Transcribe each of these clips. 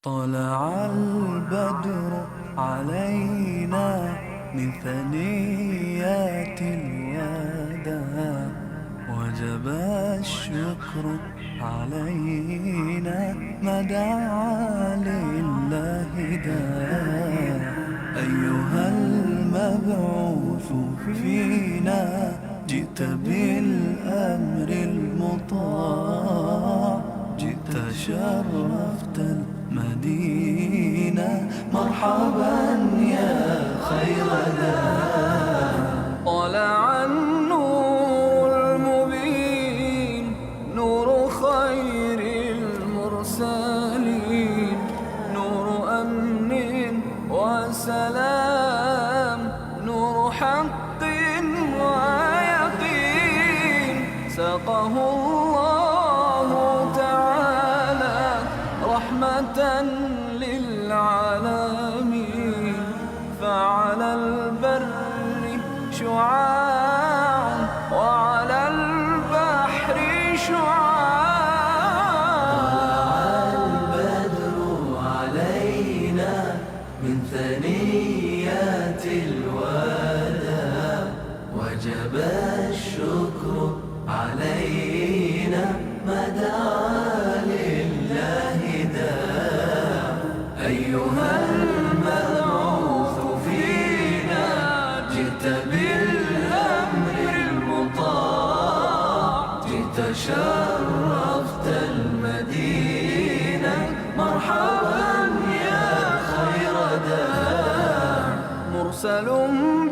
طلع البدر علينا من ثنيات الوداع، وجب الشكر علينا ما دعا لله داع. أيها المبعوث فينا جئت بالأمر المطاع، جئت شرفت المدينة، مرحبا يا خير داع. طلع النور المبين، نور خير المرسلين، نور أمن وسلام، نور حق ويقين. ساقه الله تعالى رحمة للعالمين، فعلى البر شعاع وعلى البحر شعاع. طلع البدر علينا من ثنيات الوداع، وجب الشكر علينا ما دعا لله داع. أيها المبعوث فينا جئت بالأمر المطاع، جئت شرفت المدينة، مرحبا يا خير داع. مرسل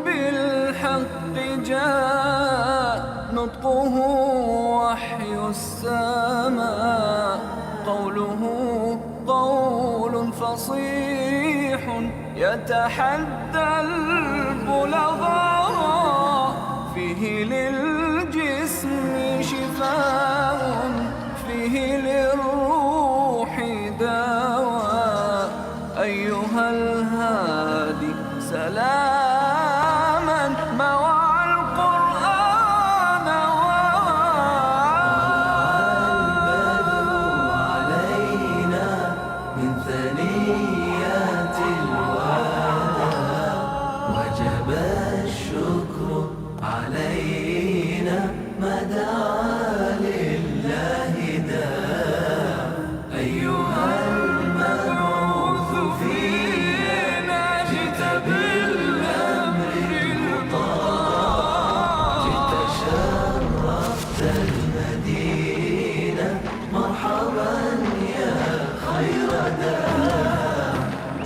بالحق جاء، نطقه وحي السماء، قوله قول فصيح يتحدى البلغاء. فيه للجسم شفاء، فيه للروح دواء. أيها الهادي سلاما مع القرآن علينا من ثنيات الوداع، وجب الشكر علينا ما دعا لله داع. أيها المبعوث فينا جئت بالأمر المطاع، جئت شرفت المدينة، مرحبا يا خير داع.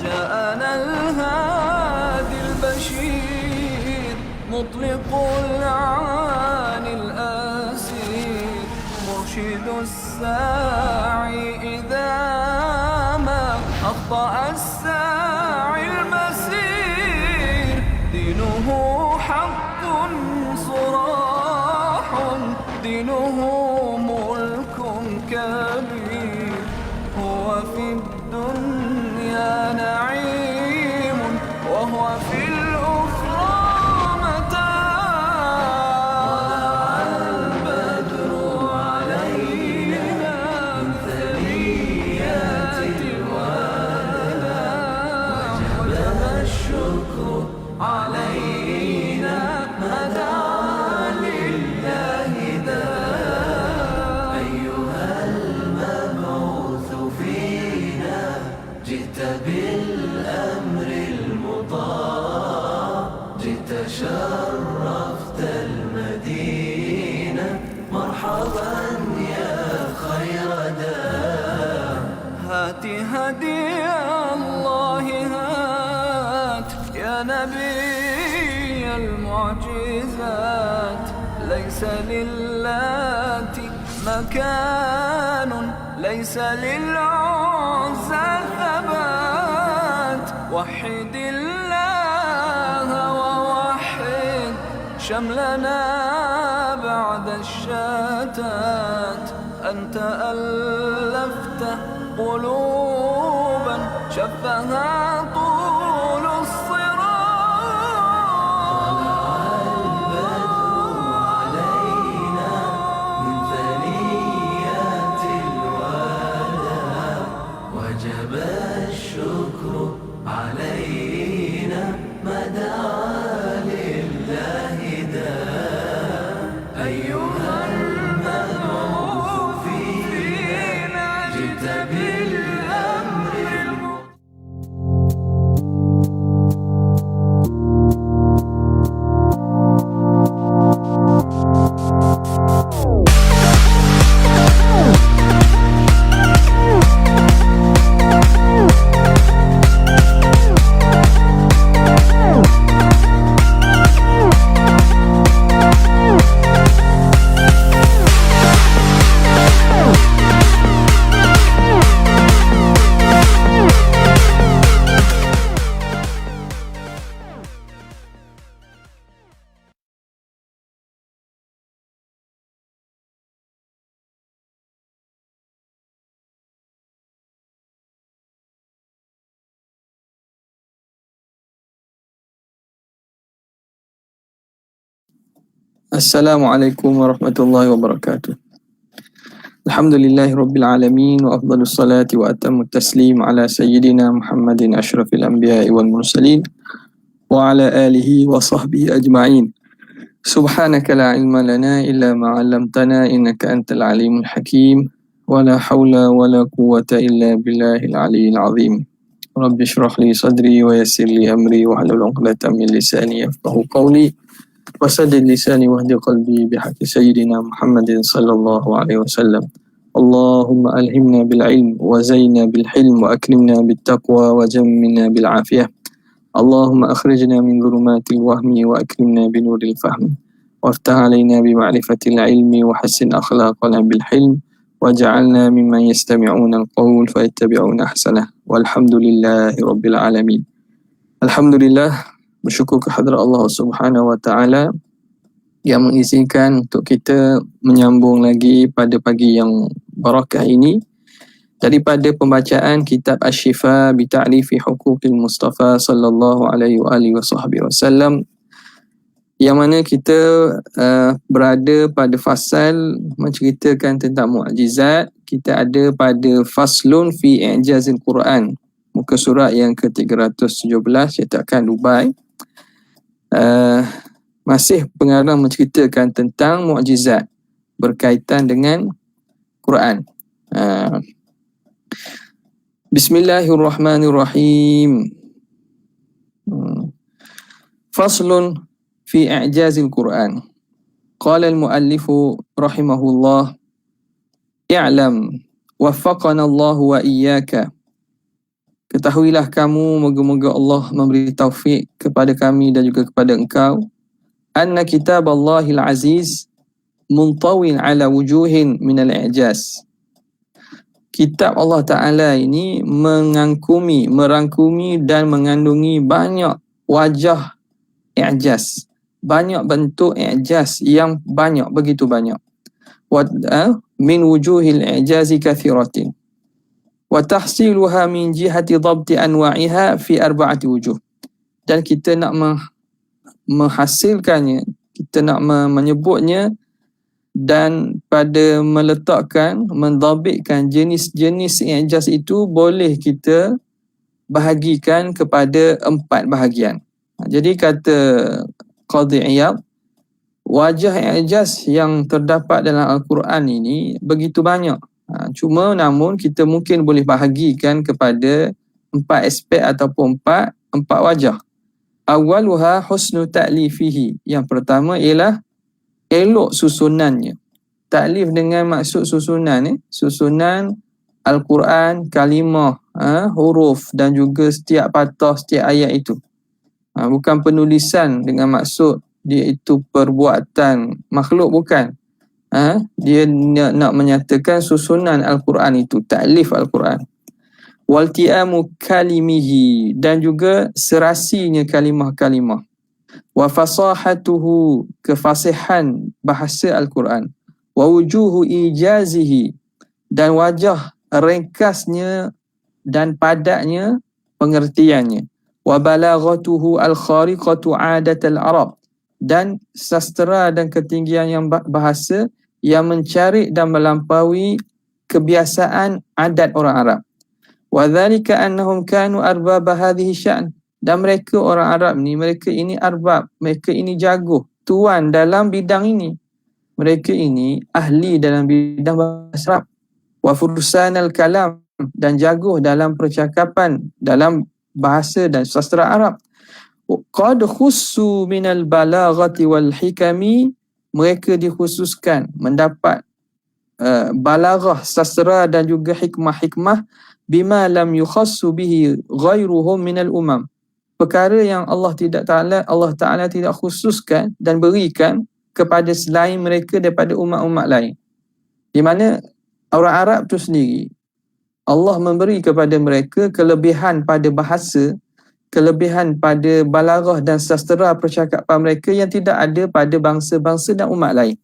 جاءنا الهادي البشير، مطلق العاني الأسير، مرشد الساعي إذا ما أخطأ الساعي المسير. دينه حق صراح، دينه ملك كبير. هو في الدنيا نعيم، وهو في الأخرى متاع. البدر علينا من ثنيات الوداع، وجب الشكر علينا ما دعا لله داع. أيها المبعوث فينا جئت بالأمر المطاع، جئت شرفت المدينة، مرحبا يا خير داع. هات هدي الله هات يا نبي المعجزات. ليس للات مكان، ليس للعزى ثبات. وحد الله ووحد شملنا بعد الشتات. أنت ألفت قلوبا شفها طول الصراط. البدر علينا من ثنيات الوداع، وجب Assalamualaikum warahmatullahi wabarakatuh. Alhamdulillahi rabbil alamin wa afdalus salati wa atamut taslim ala sayyidina Muhammadin asyrafil anbiya'i wal mursalin wa ala alihi wa sahbihi ajma'in. Subhanaka la ilma lana illa ma 'allamtana innaka antal alimul hakim wa la haula wa la quwwata illa billahil aliyyil azim. Rabbi shrah li sadri wa yassir li amri wa hlul 'uqdatam min lisani yafqahu qawli. وسدد لساني واهد قلبي بحق سيدنا محمد صلى الله عليه وسلم. اللهم ألهمنا بالعلم وزينا بالحلم وأكرمنا بالتقوى وجمنا بالعافية. اللهم أخرجنا من ظلمات الوهم وأكرمنا بنور الفهم وافتح علينا بمعرفة العلم وحسن أخلاقنا بالحلم واجعلنا ممن يستمعون القول فيتبعون أحسنه والحمد لله رب العالمين. الحمد لله, bersyukur kehadrat Allah Subhanahu Wa Taala yang mengizinkan untuk kita menyambung lagi pada pagi yang barakah ini daripada pembacaan kitab Asy-Syifa bi Ta'rifi Huquqil Mustafa sallallahu alaihi wasallam, yang mana kita berada pada fasal menceritakan tentang mukjizat. Kita ada pada faslun fi i'jazil Quran, muka surat yang ke-317, cetakan Dubai. Masih pengarang menceritakan tentang mukjizat berkaitan dengan Quran. Bismillahirrahmanirrahim. Faslun fi i'jazil Quran. Qala al-muallifu rahimahullah, i'lam waffaqana Allah wa iyyaka. Ketahuilah kamu, moga-moga Allah memberi taufik kepada kami dan juga kepada engkau, anna kitab Allahil Aziz muntawin ala wujuhin minal i'jaz. Kitab Allah Ta'ala ini merangkumi dan mengandungi banyak wajah i'jaz, banyak bentuk i'jaz yang banyak, begitu banyak. Min wujuhil i'jazi kathiratin wa tahsiluha min jihati dhabti anwa'iha fi arba'ati wujuh. Dan kita nak menghasilkannya, kita nak menyebutnya dan pada meletakkan, mendhabitkan jenis-jenis i'jaz itu boleh kita bahagikan kepada 4 bahagian. Jadi kata Qadhi Iyad, wajah i'jaz yang terdapat dalam Al-Quran ini begitu banyak. Cuma namun kita mungkin boleh bahagikan kepada 4 aspek ataupun 4 wajah. Awaluha husnu ta'lifihi. Yang pertama ialah elok susunannya. Ta'lif dengan maksud susunan, susunan Al-Quran, kalimah, huruf dan juga setiap patah, setiap ayat itu. Bukan penulisan dengan maksud dia itu perbuatan makhluk, bukan. Dia nak menyatakan susunan Al-Quran itu, ta'lif Al-Quran. Walti'amu kalimihi, dan juga serasinya kalimah-kalimah. Wa fasahatuhu, kefasihan bahasa Al-Quran. Wa wujuhu ijazihi, dan wajah ringkasnya dan padatnya pengertiannya. Wa balaghatuhu al-khariqatu 'adatal Arab, dan sastera dan ketinggian yang bahasa yang mencari dan melampaui kebiasaan adat orang Arab. Wa dzalika annahum kanu arbaba hadhihi sya'n, dan mereka orang Arab ni, mereka ini arbab, mereka ini jago, tuan dalam bidang ini. Mereka ini ahli dalam bidang bahasa Arab. Wa fursanal kalam, dan jago dalam percakapan, dalam bahasa dan sastra Arab. Qad khussu minal balaghati wal hikami, mereka dikhususkan mendapat balaghah, sastra dan juga hikmah-hikmah, bima lam yukhassu bihi ghairuhum minal umam, perkara yang Allah Ta'ala tidak khususkan dan berikan kepada selain mereka daripada umat-umat lain. Di mana orang Arab tu sendiri, Allah memberi kepada mereka kelebihan pada bahasa, kelebihan pada balaghah dan sastera percakapan mereka yang tidak ada pada bangsa-bangsa dan umat lain.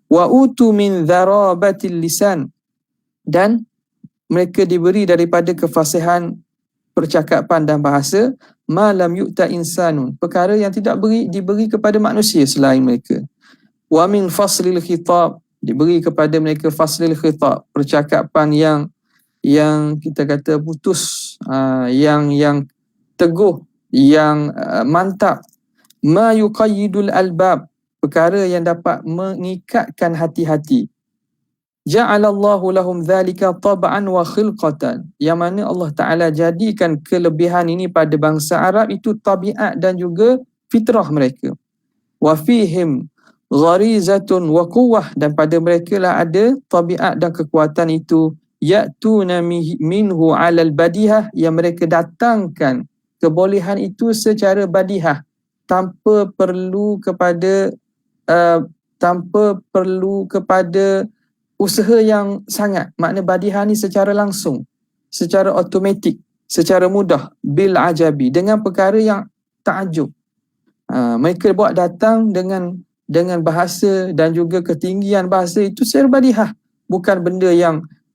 Wa utu min dharabatil lisan, dan mereka diberi daripada kefasihan percakapan dan bahasa, ma lam yu'ta insanun, perkara yang tidak diberi kepada manusia selain mereka. Wa min faslil khitab, diberi kepada mereka faslil khitab, percakapan yang kita kata putus, yang teguh, yang mantap. Ma yuqayyidul albab, perkara yang dapat mengikatkan hati-hati. Ja'alallahu lahum dhalika tab'an wa khilqatan, yang mana Allah Ta'ala jadikan kelebihan ini pada bangsa Arab itu tabiat dan juga fitrah mereka. Wa fihim gharizatun wa quwwah, dan pada mereka lah ada tabiat dan kekuatan itu. Ya'tuna minhu 'alal badihah, yang mereka datangkan kebolehan itu secara badihah, tanpa perlu kepada usaha yang sangat. Makna badihah ni secara langsung, secara automatik, secara mudah, bil ajabi, dengan perkara yang takjub. Mereka buat datang dengan bahasa dan juga ketinggian bahasa itu secara badihah, bukan benda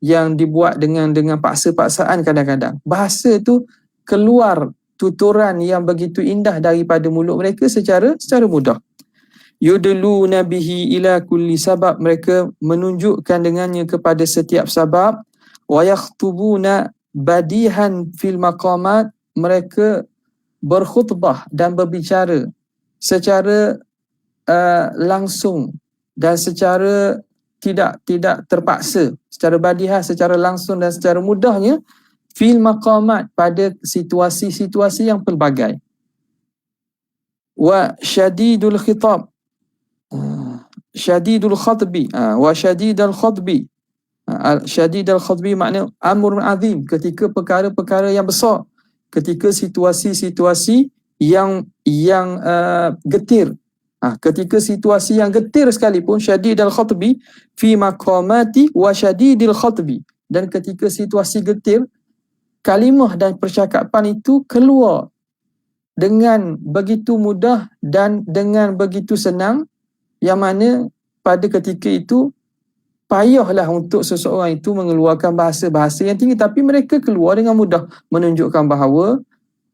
yang dibuat dengan paksa-paksaan. Kadang-kadang bahasa tu keluar tuturan yang begitu indah daripada mulut mereka secara mudah. Yudluna bihi ila kulli sabab, mereka menunjukkan dengannya kepada setiap sabab. Wa yakhtubuna badihan fil maqamat, mereka berkhutbah dan berbicara secara langsung dan secara tidak terpaksa, secara badihah, secara langsung dan secara mudahnya, fil maqamat, pada situasi-situasi yang pelbagai. Wa syadidul khitab, syadidul khatbi, wa syadidul khatbi. Syadidul khatbi makna amrun azim, ketika perkara-perkara yang besar, ketika situasi-situasi yang getir. Ketika situasi yang getir sekalipun, syadidul khatbi fi maqamati wa syadidul khatbi, dan ketika situasi getir, kalimah dan percakapan itu keluar dengan begitu mudah dan dengan begitu senang, yang mana pada ketika itu payahlah untuk seseorang itu mengeluarkan bahasa-bahasa yang tinggi, tapi mereka keluar dengan mudah, menunjukkan bahawa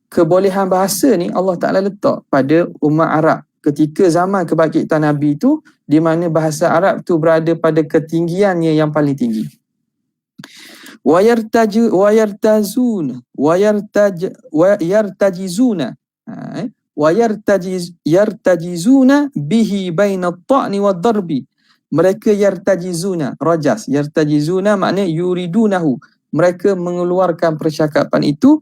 kebolehan bahasa ni Allah Ta'ala letak pada umat Arab ketika zaman kebangkitan Nabi itu, di mana bahasa Arab tu berada pada ketinggiannya yang paling tinggi. Yartajizuna bihi baina at-ta'ni wad-darbi, mereka yartajizuna, rajas, yartajizuna makna yuridunahu, mereka mengeluarkan percakapan itu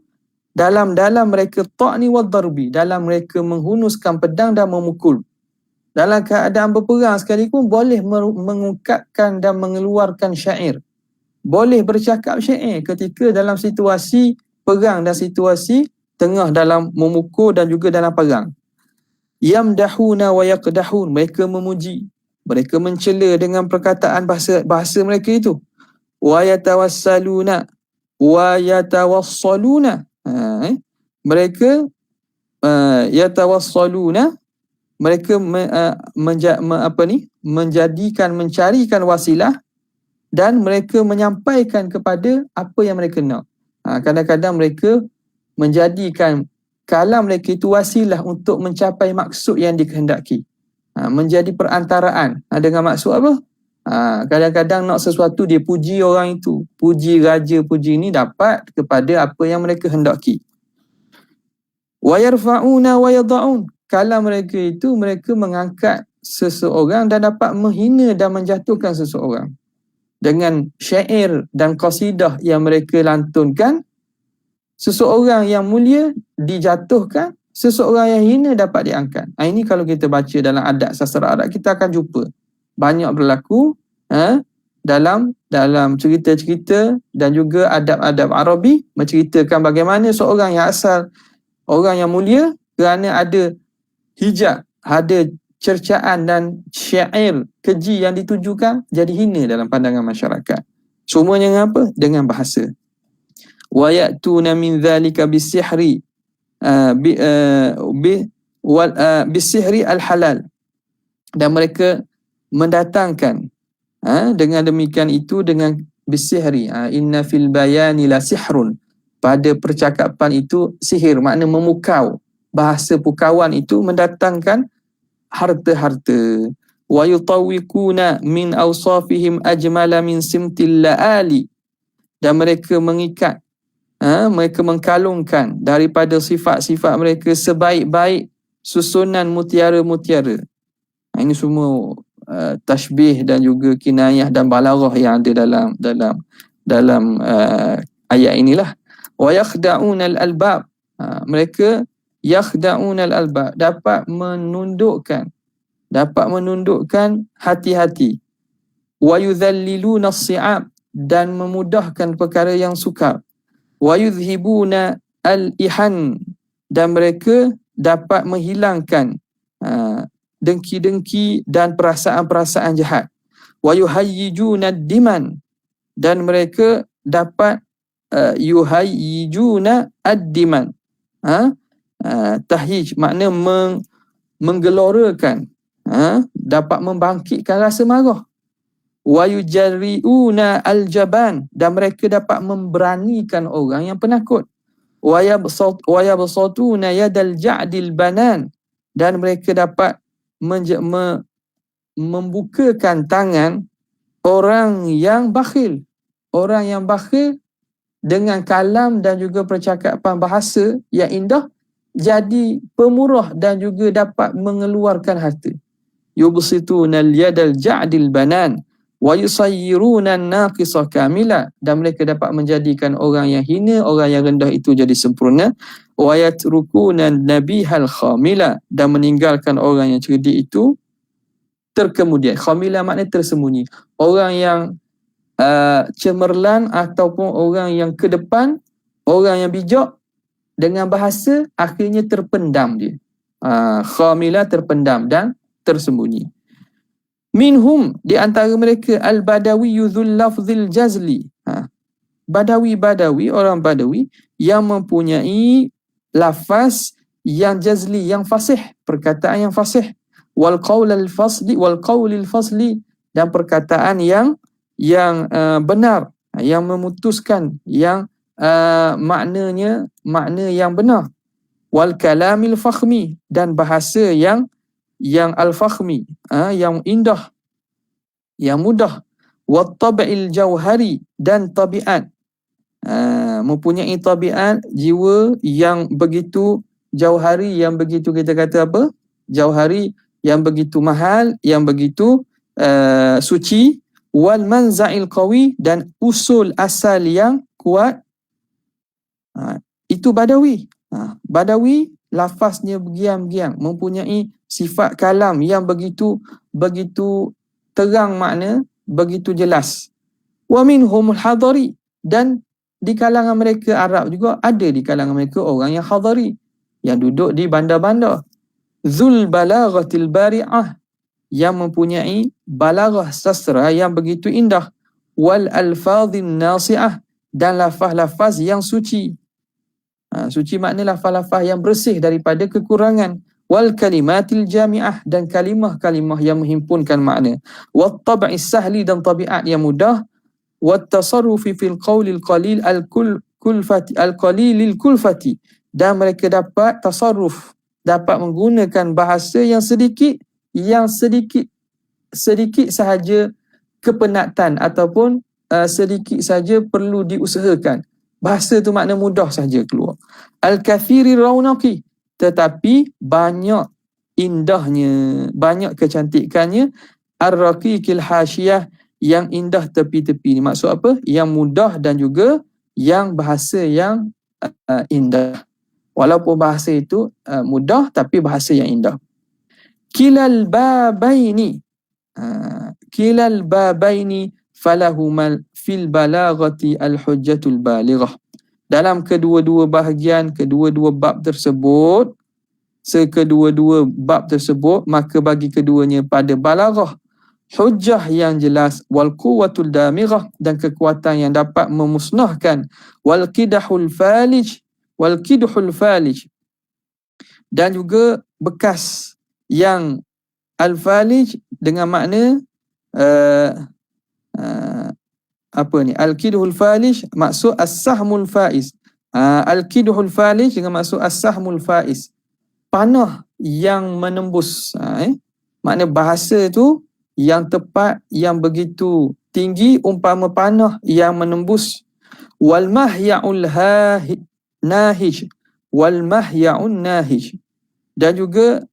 dalam mereka ta'ni wad-darbi, dalam mereka menghunuskan pedang dan memukul. Dalam keadaan berperang sekalipun boleh mengungkapkan dan mengeluarkan syair, boleh bercakap syair ketika dalam situasi perang dan situasi tengah dalam memukul dan juga dalam perang. Yamdahuna wa yaqdahun, mereka memuji, mereka mencela dengan perkataan bahasa mereka itu. Wa yatawassaluna wa yatawassaluna, mereka yatawassaluna, mereka mencarikan wasilah, dan mereka menyampaikan kepada apa yang mereka nak. Kadang-kadang mereka menjadikan kalam mereka itu wasilah untuk mencapai maksud yang dikehendaki, menjadi perantaraan. Dengan maksud apa? Kadang-kadang nak sesuatu, dia puji orang itu, puji raja, puji ini, dapat kepada apa yang mereka hendaki. Wa yarfa'una wa yada'un, kalam mereka itu mereka mengangkat seseorang dan dapat menghina dan menjatuhkan seseorang. Dengan syair dan qasidah yang mereka lantunkan, seseorang yang mulia dijatuhkan, seseorang yang hina dapat diangkat. Ini kalau kita baca dalam adab sastra Arab, kita akan jumpa banyak berlaku dalam cerita-cerita dan juga adab-adab Arabi, menceritakan bagaimana seorang yang asal orang yang mulia, kerana ada hijab, ada cercaan dan syair keji yang ditujukan, jadi hina dalam pandangan masyarakat. Semuanya dengan apa? Dengan bahasa. Wa ya'tuna min dhalika bisihri bisihri al-halal, dan mereka mendatangkan dengan demikian itu dengan bisihri, inna fil bayani la sihrun, pada percakapan itu sihir, makna memukau, bahasa pukauan itu mendatangkan harta-harta. wa yutawwiquna min awsafihim ajmala min simtil laali, dan mereka mengikat, mereka mengkalungkan daripada sifat-sifat mereka sebaik-baik susunan mutiara-mutiara. Ini semua tashbih dan juga kinayah dan balaghah yang ada dalam ayat inilah. Wa yakhda'unal albab, mereka yakhda'unal albab, dapat menundukkan hati-hati. Wa yudhalliluna as-si'ab, dan memudahkan perkara yang sukar. Wa yudhibuna al-ihan, dan mereka dapat menghilangkan dengki-dengki dan perasaan-perasaan jahat. Wa yuhayyijuna ad-diman, dan mereka dapat yuhayyijuna ad-diman. Tahyij makna menggelorakan, dapat membangkitkan rasa marah. Wa yujarri'una al-jaban, dan mereka dapat memberanikan orang yang penakut. Wa yabsatuna yadal ja'dil banan, dan mereka dapat membukakan tangan orang yang bakhil. Orang yang bakhil dengan kalam dan juga percakapan bahasa yang indah jadi pemurah dan juga dapat mengeluarkan harta. Yubsituna al-yadal ja'dil banan wa yusayyiruna an-naqisa kamila, dan mereka dapat menjadikan orang yang hina, orang yang rendah itu jadi sempurna. Wa yatrukuna an-nabihal khamila, dan meninggalkan orang yang cerdik itu terkemudian. Khamila makna tersembunyi. Orang yang cemerlang ataupun orang yang ke depan, orang yang bijak, dengan bahasa akhirnya terpendam dia. Khamila, terpendam dan tersembunyi. Minhum, di antara mereka, al-badawi yudhul lafzil jazli, Badawi, orang Badawi yang mempunyai lafaz yang jazli, yang fasih, perkataan yang fasih. Wal qaulil fasli, dan perkataan yang benar, yang memutuskan, yang makna yang benar. Wal kalamil fakhmi, dan bahasa yang al-fakhmi, yang indah, yang mudah. Wat tab'il jauhari, dan tabiat, mempunyai tabiat jiwa yang begitu jauhari, yang begitu kita kata apa? Jauhari, yang begitu mahal, yang begitu suci. Wal manza'il qawi, dan usul asal yang kuat. Itu Badawi. Badawi lafaznya bergiam-giam, mempunyai sifat kalam yang begitu terang makna, begitu jelas. Wa minhumul hadari, dan di kalangan mereka Arab juga ada di kalangan mereka orang yang hadari, yang duduk di bandar-bandar. Zul balaghatil bari'ah, yang mempunyai balaghah sastra yang begitu indah. Wal alfadhin nasi'ah, dan lafaz-lafaz yang suci. Suci makna lafaz-lafaz yang bersih daripada kekurangan. Wal kalimatil jami'ah, dan kalimah-kalimah yang menghimpunkan makna. Wat tab'is sahli, dan tabiat yang mudah. Wat tasarrufi fil qawlil qalil al-qalilil kulfati, dan mereka dapat tasarruf, dapat menggunakan bahasa yang sedikit sahaja kepenatan ataupun sedikit saja perlu diusahakan. Bahasa tu makna mudah saja keluar. Al-kathiri raunaqi, tetapi banyak indahnya, banyak kecantikannya. Ar-raqiqil hasyiyah, yang indah tepi-tepi. Ni maksud apa? Yang mudah dan juga yang bahasa yang indah. Walaupun bahasa itu mudah, tapi bahasa yang indah. Kilal babaini falahumal fil balaghati al-hujjatul balighah. Dalam kedua-dua bahagian, kedua-dua bab tersebut, maka bagi keduanya pada balaghah hujjah yang jelas, wal quwwatul damighah, dan kekuatan yang dapat memusnahkan, wal qidhul falij, dan juga bekas yang al-falij dengan makna al-qidhul falij maksud as-sahmul faiz. Al-qidhul falij dengan maksud as-sahmul faiz, panah yang menembus. Makna bahasa tu yang tepat, yang begitu tinggi umpama panah yang menembus. Wal mahya'ul nahij, wal mahya'un nahij, dan juga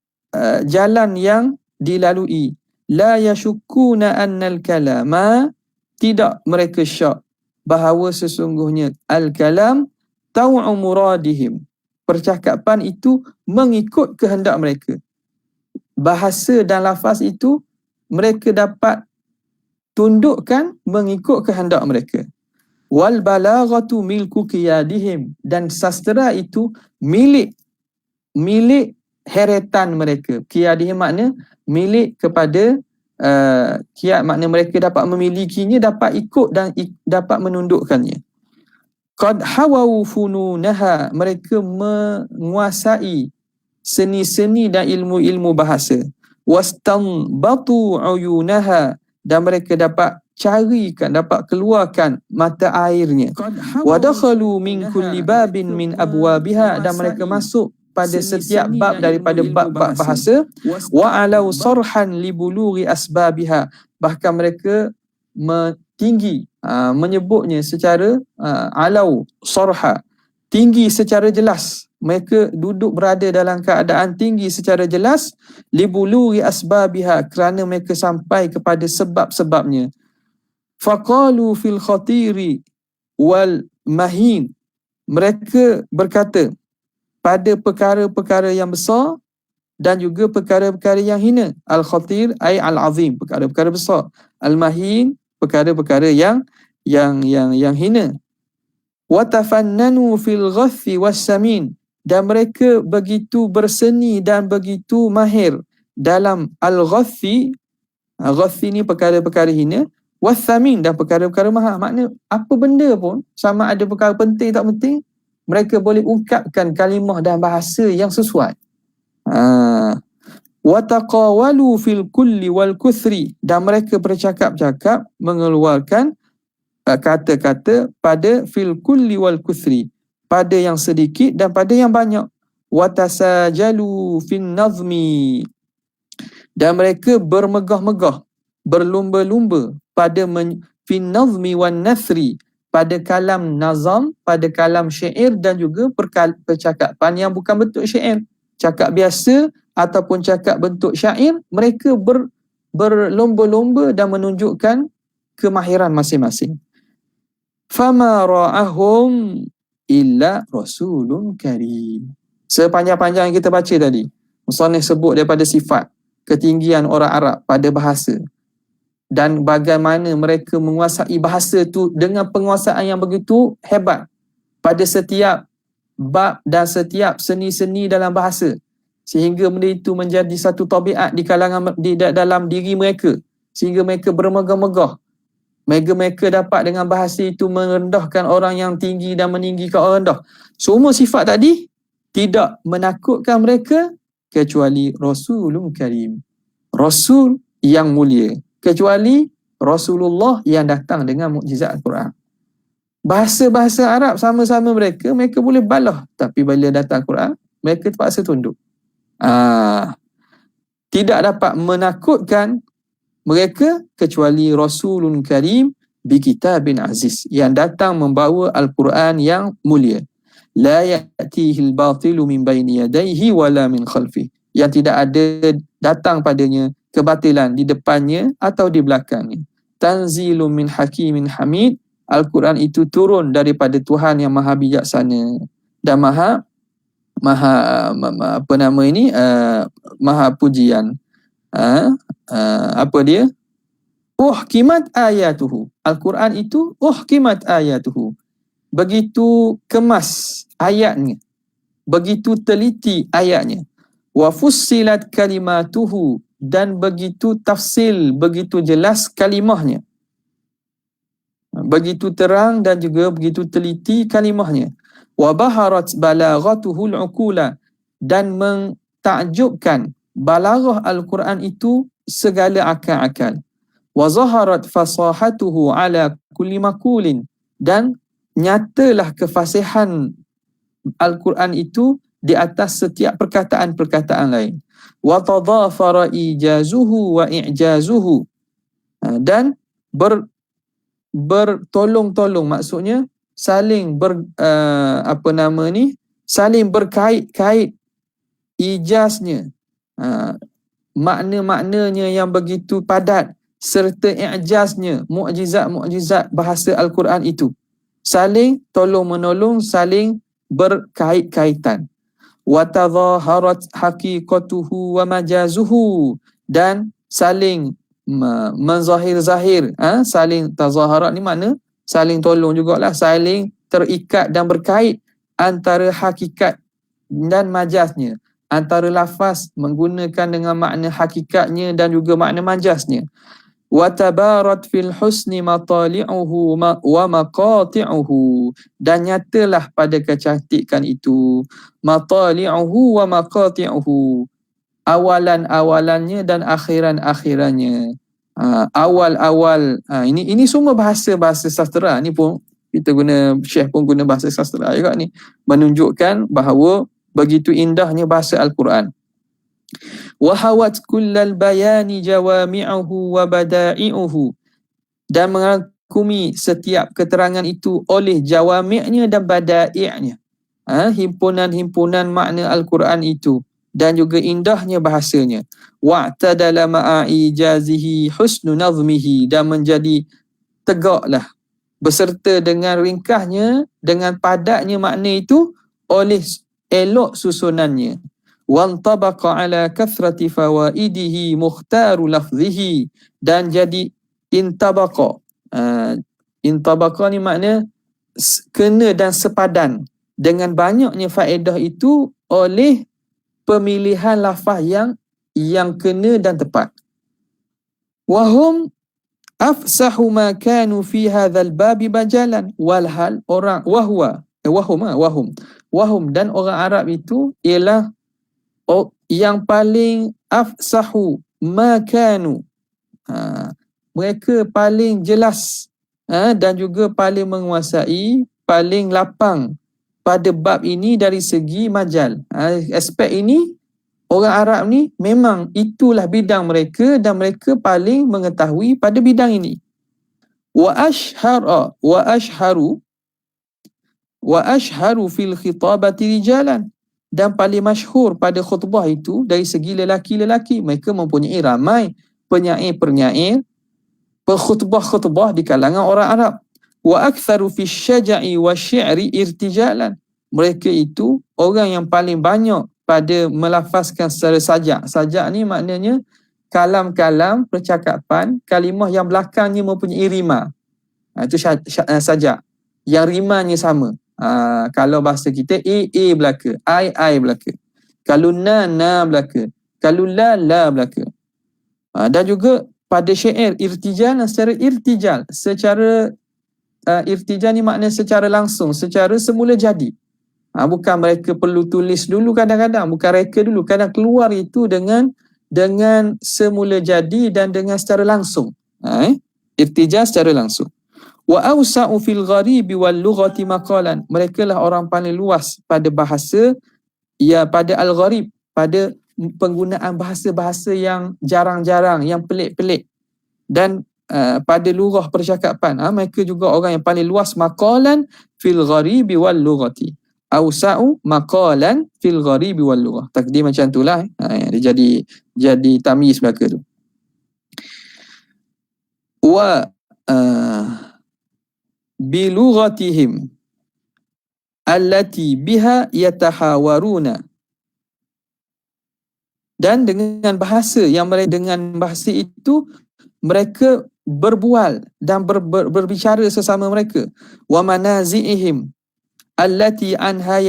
jalan yang dilalui. La yashukkuna annal kalama, tidak mereka syak bahawa sesungguhnya al-kalam tau'u muradihim, percakapan itu mengikut kehendak mereka. Bahasa dan lafaz itu mereka dapat tundukkan mengikut kehendak mereka. Wal balaghatu milku qiyadihim, dan sastera itu milik heretan mereka. Qiyadihim makna milik kepada qiyad, makna mereka dapat memilikinya, dapat ikut dan dapat menundukkannya. Qad hawau fununaha, mereka menguasai seni-seni dan ilmu-ilmu bahasa. Wastanbatu uyunaha, dan mereka dapat carikan, dapat keluarkan mata airnya. Wadakhalu min kulli babin min abwabiha, dan mereka masuk pada setiap bab daripada bab-bab bahasa. Wa alau sarhan li bulughi asbabiha, bahkan mereka tinggi, menyebutnya secara alau sarha, tinggi secara jelas. Mereka duduk berada dalam keadaan tinggi secara jelas, libulughi asbabiha, kerana mereka sampai kepada sebab-sebabnya. Faqalu fil khatiri wal mahin, mereka berkata pada perkara-perkara yang besar dan juga perkara-perkara yang hina. Al-khatir ay al-azim, perkara-perkara besar. Al-mahin, perkara-perkara yang hina. Wa tafannanu fil ghaffi was-samin, dan mereka begitu berseni dan begitu mahir dalam al-ghaffi. Ghaffi ni perkara-perkara hina, was-samin, dan perkara-perkara mahal. Makna apa benda pun, sama ada perkara penting tak penting, mereka boleh ungkapkan kalimah dan bahasa yang sesuai. Wa taqawalu fil kulli wal kuthri, dan mereka bercakap-cakap mengeluarkan kata-kata pada fil kulli wal kuthri, pada yang sedikit dan pada yang banyak. Wa tasajalu fin nazmi, dan mereka bermegah-megah, berlumba-lumba pada fin nazmi wan nasri, pada kalam nazam, pada kalam syair, dan juga percakapan yang bukan bentuk syair, cakap biasa ataupun cakap bentuk syair. Mereka berlomba-lomba dan menunjukkan kemahiran masing-masing. Fama ra'ahum illa rasulun karim. Sepanjang-panjang yang kita baca tadi, musannif sebut daripada sifat ketinggian orang Arab pada bahasa, dan bagaimana mereka menguasai bahasa tu dengan penguasaan yang begitu hebat pada setiap bab dan setiap seni-seni dalam bahasa, sehingga benda itu menjadi satu tabiat di kalangan dalam diri mereka, sehingga mereka bermegah-megah. Mereka dapat dengan bahasa itu merendahkan orang yang tinggi dan meninggikan orang rendah. Semua sifat tadi tidak menakutkan mereka kecuali Rasulun Karim, Rasul yang mulia, kecuali Rasulullah yang datang dengan mukjizat Al-Quran. Bahasa-bahasa Arab sama-sama mereka boleh balah, tapi bila datang Al-Quran, mereka terpaksa tunduk. Tidak dapat menakutkan mereka kecuali Rasulun Karim bi kitabin aziz, yang datang membawa Al-Quran yang mulia. La ya'tihil batilu min baini yadayhi wala min khalfih, yang tidak ada datang padanya kebatilan di depannya atau di belakangnya. Tanzilun min hakimin hamid, Al-Quran itu turun daripada Tuhan yang maha bijaksana dan maha pujian. Apa dia? Uhkimat ayatuhu, Al-Quran itu uhkimat ayatuhu, begitu kemas ayatnya, begitu teliti ayatnya. Wa fussilat kalimatuhu, dan begitu tafsil, begitu jelas kalimahnya, begitu terang dan juga begitu teliti kalimahnya. Wa baharat balaghatuhu al-uqula, dan mentakjubkan balaghah Al-Quran itu segala akal-akal. Wa zaharat fasahatuhu ala kulli makulin, dan nyatalah kefasihan Al-Quran itu di atas setiap perkataan-perkataan lain. Wa tadafara ijazuhu wa i'jazuhu. Dan bertolong-tolong, maksudnya saling saling berkait-kait ijaznya, makna-maknanya yang begitu padat, serta i'jaznya, mukjizat-mukjizat bahasa Al-Quran itu saling tolong-menolong, saling berkait-kaitan. Wa tadhaharat haqiqatuhu wa majazuhu, dan saling menzahir-zahir, saling tazaharat ni makna saling tolong jugalah, saling terikat dan berkait antara hakikat dan majaznya, antara lafaz menggunakan dengan makna hakikatnya dan juga makna majaznya. Wa tabarat fil husni matali'uhu wa maqati'uhu, dan nyatalah pada kecantikan itu, matali'uhu wa maqati'uhu, awalan-awalannya dan akhiran-akhirannya. Awal-awal, ini semua bahasa sastera. Ni pun kita guna, Syekh pun guna bahasa sastera juga ni, menunjukkan bahawa begitu indahnya bahasa Al-Quran. Wa hawat kullal bayani jawami'uhu wa bada'i'uhu, dan merangkumi setiap keterangan itu oleh jawami'nya dan bada'i'nya, himpunan-himpunan makna Al-Quran itu, dan juga indahnya bahasanya. Wa'tadala ma'a ijazihi husnu nazmihi, dan menjadi tegaklah beserta dengan ringkahnya, dengan padatnya makna itu, oleh elok susunannya. Wantabaqa ala kathrati fawaidihi mukhtaru lafzihi, dan jadi intabaqa. Intabaqa ni makna kena dan sepadan dengan banyaknya faedah itu oleh pemilihan lafaz yang kena dan tepat. Wahum afsahu ma kanu fi hadzal babi bajalan, walhal orang wahum dan orang Arab itu ialah yang paling afsahu ma kanu, mereka paling jelas dan juga paling menguasai, paling lapang pada bab ini dari segi majal. Aspek ini orang Arab ni memang itulah bidang mereka, dan mereka paling mengetahui pada bidang ini. Wa ashharu fil khitabati rijalan, dan paling masyhur pada khutbah itu dari segi lelaki-lelaki. Mereka mempunyai ramai penyair-penyair, pengkhutbah-khutbah di kalangan orang Arab. Wa aktharu fi syaja'i wa syi'ri irtijalan, mereka itu orang yang paling banyak pada melafazkan secara sajak. Sajak ni maknanya kalam-kalam, percakapan, kalimah yang belakangnya mempunyai rima. Itu sajak, yang rimanya sama. Kalau bahasa kita A belaka, I belaka. Kalau na belaka. Kalau la belaka. Dan juga pada syair irtijal, secara irtijal, secara irtijal ni makna secara langsung, secara semula jadi. Bukan mereka perlu tulis dulu, kadang-kadang bukan reka dulu, kadang keluar itu dengan semula jadi dan dengan secara langsung. Irtijal secara langsung. Wa awsa'u fil gharibi wal lughati maqalan, mereka lah orang paling luas pada bahasa, pada al-gharib, pada penggunaan bahasa-bahasa yang jarang-jarang, yang pelik-pelik, dan pada lughah percakapan. Mereka juga orang yang paling luas maqalan fil gharibi wal lughati. Awsa'u maqalan fil gharibi wal lughah. Takdir macam itulah. Dia jadi tamyiz belaka tu. Wa bilughatihim allati biha yatahawaruna, dan dengan bahasa yang mereka, dengan bahasa itu mereka berbual dan berbicara sesama mereka. Wa manazi'ihim allati anha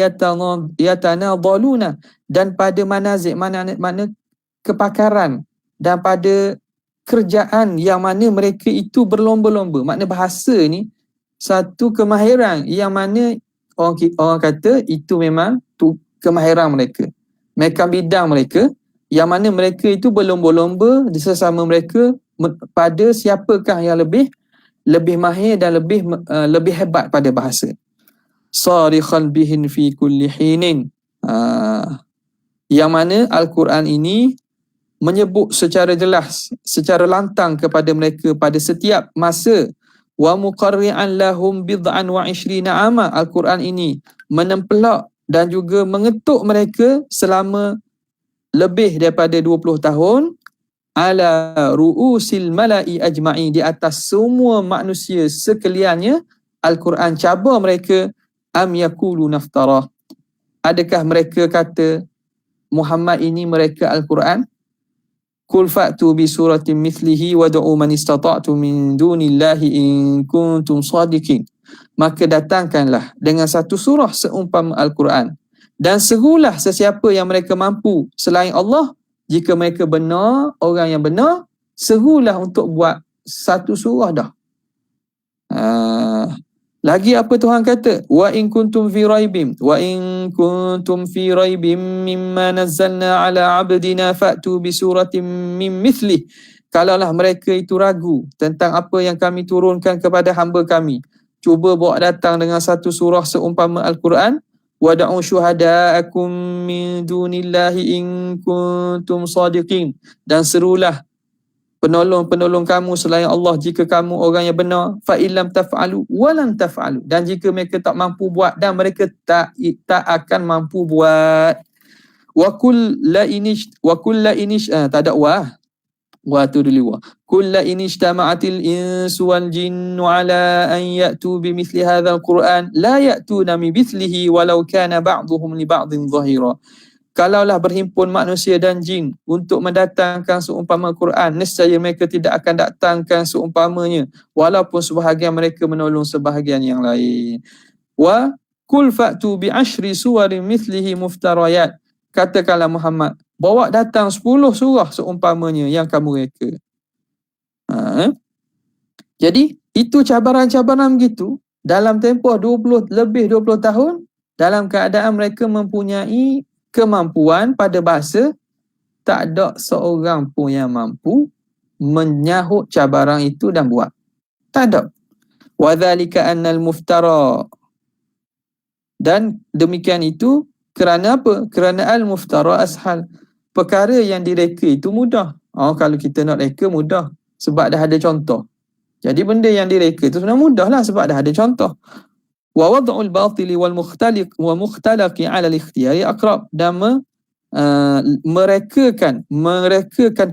yatanadhaluna, dan pada manazi' mana kepakaran, dan pada kerjaan yang mana mereka itu berlomba-lomba. Makna bahasa ni satu kemahiran yang mana orang kata itu memang kemahiran mereka, mereka bidang mereka, yang mana mereka itu berlomba-lomba di sesama mereka pada siapakah yang lebih mahir dan lebih hebat pada bahasa. Sarikhan bihin fi kulli hinin, Yang mana Al-Quran ini menyebut secara jelas, secara lantang kepada mereka pada setiap masa. Wa muqarri'an lahum bid'an wa 20 ama. Al-Quran ini menempelak dan juga mengetuk mereka selama lebih daripada 20 tahun ala ru'usil mala'i ajma'i, di atas semua manusia sekaliannya. Al-Quran cabar mereka, am yaqulu naftarah, adakah mereka kata Muhammad ini mereka Al-Quran? Qul fa'tu bi suratin mithlihi wad'u man istata'tum min dunillahi in kuntum sadiqin. Maka datangkanlah dengan satu surah seumpama Al-Quran dan serulah sesiapa yang mereka mampu selain Allah. Jika mereka benar, orang yang benar, serulah untuk buat satu surah dah. Lagi apa Tuhan kata? Wa in kuntum fi raibim mimma nazzalna ala abdina fa'tu bi suratin min mithlih. Kalaulah mereka itu ragu tentang apa yang kami turunkan kepada hamba kami, cuba bawa datang dengan satu surah seumpama Al-Quran. Wada'u syuhada'akum min dunillahi in kuntum sadiqin. Dan serulah penolong-penolong kamu selain Allah jika kamu orang yang benar. Fa illam taf'alu walan taf'alu. Dan jika mereka tak mampu buat, dan mereka tak akan mampu buat. Wa kulla inish tak ada wa tu dulu wa. Kulla inijtama'atil insu wal jinnu ala an ya'tu bimithli hadzal Qur'an la ya'tuna bimithlihi walau kana ba'dhuhum li ba'dhin zahira. Kalaulah berhimpun manusia dan jin untuk mendatangkan seumpama Quran, nescaya mereka tidak akan datangkan seumpamanya walaupun sebahagian mereka menolong sebahagian yang lain. Wa kul fa'tu bi 10 suwarin mithlihi muftarayat. Katakanlah Muhammad, bawa datang 10 surah seumpamanya yang kamu reka. Jadi itu cabaran-cabaran begitu dalam tempoh 20 tahun, dalam keadaan mereka mempunyai kemampuan pada bahasa, tak ada seorang pun yang mampu menyahut cabaran itu dan buat. Tak ada. Wa dzalika annal muftara. Dan demikian itu kerana apa? Kerana al-muftara ashal. Perkara yang direka itu mudah. Kalau kita nak reka mudah sebab dah ada contoh. Jadi benda yang direka itu sebenarnya mudahlah sebab dah ada contoh. Wa wad'ul batili wal mukhtalaqi 'ala al-ikhtiyari aqrab. Dan merekakan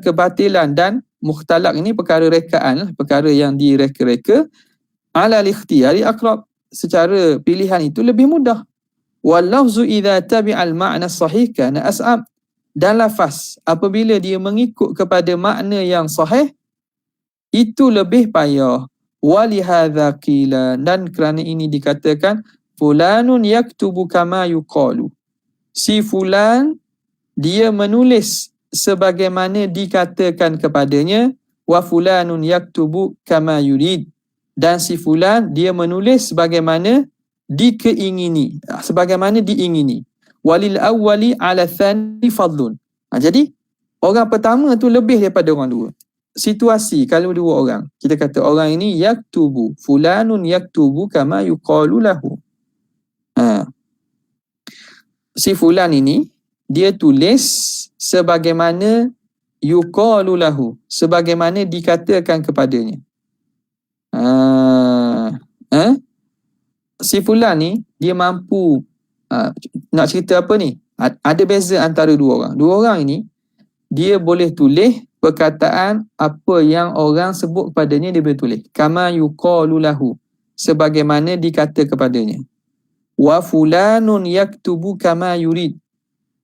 kebatilan dan mukhtalaq ini perkara rekaan, perkara yang direka-reka, 'ala al-ikhtiyari aqrab, secara pilihan itu lebih mudah. Wal lafzu idza tabi'a al-ma'na sahih kana as'ab. Dan lafaz apabila dia mengikut kepada makna yang sahih itu lebih payah. Walihadza qila, dan kerana ini dikatakan fulanun yaktubu kama yuqalu, si fulan dia menulis sebagaimana dikatakan kepadanya. Wa fulanun yaktubu kama yurid, dan si fulan dia menulis sebagaimana dikeingini, sebagaimana diingini. Walil awwali ala thani fadlun. Jadi orang pertama tu lebih daripada orang dua. Situasi kalau dua orang, kita kata orang ini yaktubu, fulanun yaktubu kama yuqalu lahu. Si fulan ini dia tulis sebagaimana yuqalu lahu, sebagaimana dikatakan kepadanya. Si fulan ni dia mampu nak cerita apa ni? Ada beza antara dua orang. Dua orang ini dia boleh tulis perkataan apa yang orang sebut kepadanya, dia boleh tulis. Kama yuqalu lahu, sebagaimana dikata kepadanya. Wa fulanun yaktubu kama yurid.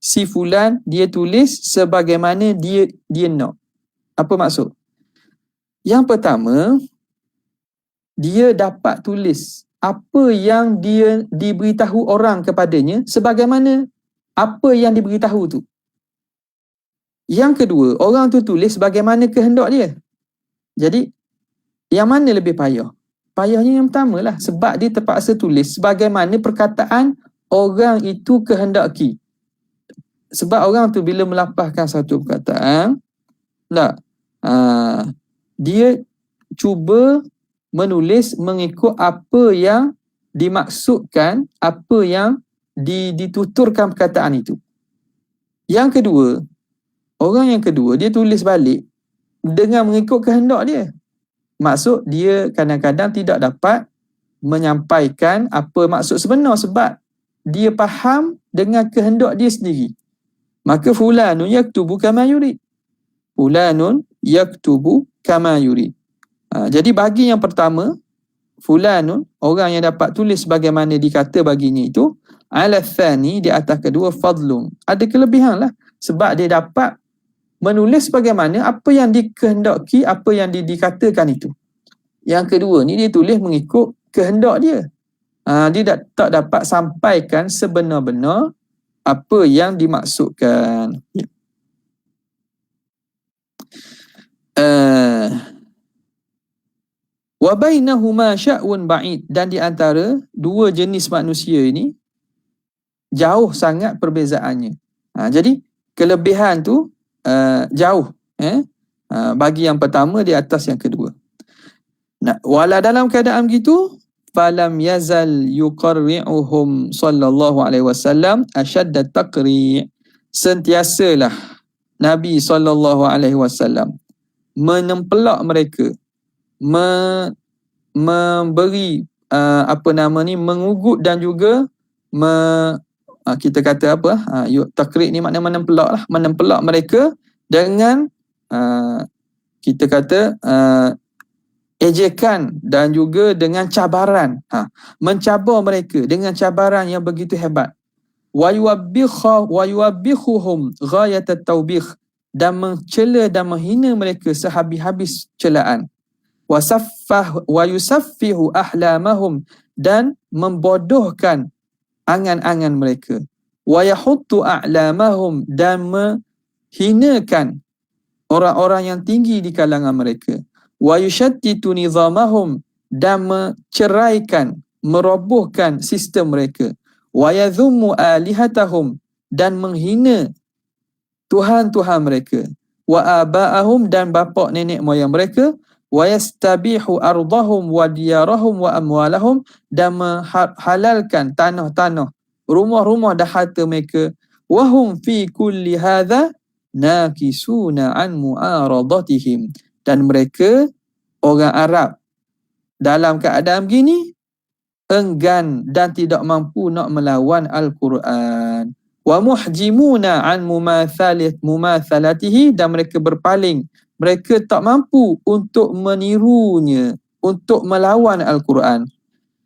Si fulan dia tulis sebagaimana dia nak. Apa maksud? Yang pertama, dia dapat tulis apa yang dia diberitahu orang kepadanya sebagaimana apa yang diberitahu tu. Yang kedua, orang tu tulis bagaimana kehendak dia. Jadi, yang mana lebih payah? Payahnya yang pertama lah, sebab dia terpaksa tulis sebagaimana perkataan orang itu kehendaki. Sebab orang tu bila melafazkan satu perkataan, dia cuba menulis mengikut apa yang dimaksudkan, apa yang dituturkan perkataan itu. Yang kedua, orang yang kedua dia tulis balik dengan mengikut kehendak dia. Maksud dia kadang-kadang tidak dapat menyampaikan apa maksud sebenar sebab dia faham dengan kehendak dia sendiri. Maka fulanun yaktubu kama yurid. Fulanun yaktubu kama yurid. Jadi bagi yang pertama, fulanun, orang yang dapat tulis sebagaimana dikata baginya itu, ala thani, di atas kedua, fadlun. Ada kelebihan lah. Sebab dia dapat menulis bagaimana apa yang dikehendaki, apa yang dikatakan itu. Yang kedua ni dia tulis mengikut kehendak dia. Dia tak dapat sampaikan sebenar-benar apa yang dimaksudkan. Wa bainahuma sya'un ba'id, dan di antara dua jenis manusia ini jauh sangat perbezaannya. Jadi kelebihan tu jauh bagi yang pertama di atas yang kedua. Wala dalam keadaan begitu, falam yazal yuqarri'uhum sallallahu alaihi wasallam ashadda taqri', sentiasalah Nabi sallallahu alaihi wasallam menempelak mereka, memberi mengugut dan juga kita kata apa, taqri' ni makna menempelak lah, menempelak mereka dengan kita kata ejekan dan juga dengan cabaran, mencabar mereka dengan cabaran yang begitu hebat. Wa yuwabbihuhum ghayat at-tawbikh, dan mencela dan menghina mereka sehabis-habis celaan. Wa yusaffihu ahlamahum, dan membodohkan angan-angan mereka. Wa yahuttu a'lamahum, dan menghinakan orang-orang yang tinggi di kalangan mereka. Wa yushattitu nizamahum, dan menceraikan, merobohkan sistem mereka. Wa yadhummu alihatahum, dan menghina Tuhan-Tuhan mereka. Wa aba'ahum, dan bapa nenek moyang mereka. Wa yastabihu ardahum wa diyarahum wa amwalahum, dan menghalalkan tanah-tanah, rumah-rumah dan harta mereka. Wa hum fi kulli hadha nakisuna an mu'aradatihim, dan mereka orang Arab dalam keadaan begini enggan dan tidak mampu nak melawan Al-Quran. Wa muhjimuna an mumathalatihi, dan mereka berpaling, mereka tak mampu untuk menirunya, untuk melawan Al-Quran.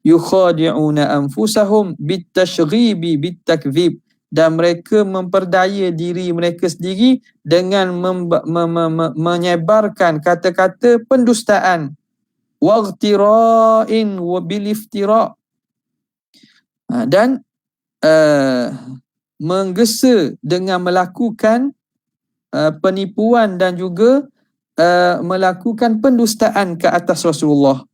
Yukhadi'una anfusahum bitashghibi bitakdzib, dan mereka memperdaya diri mereka sendiri dengan menyebarkan kata-kata pendustaan. Waghtira'in wa biliftira', dan menggesa dengan melakukan penipuan dan juga melakukan pendustaan ke atas Rasulullah.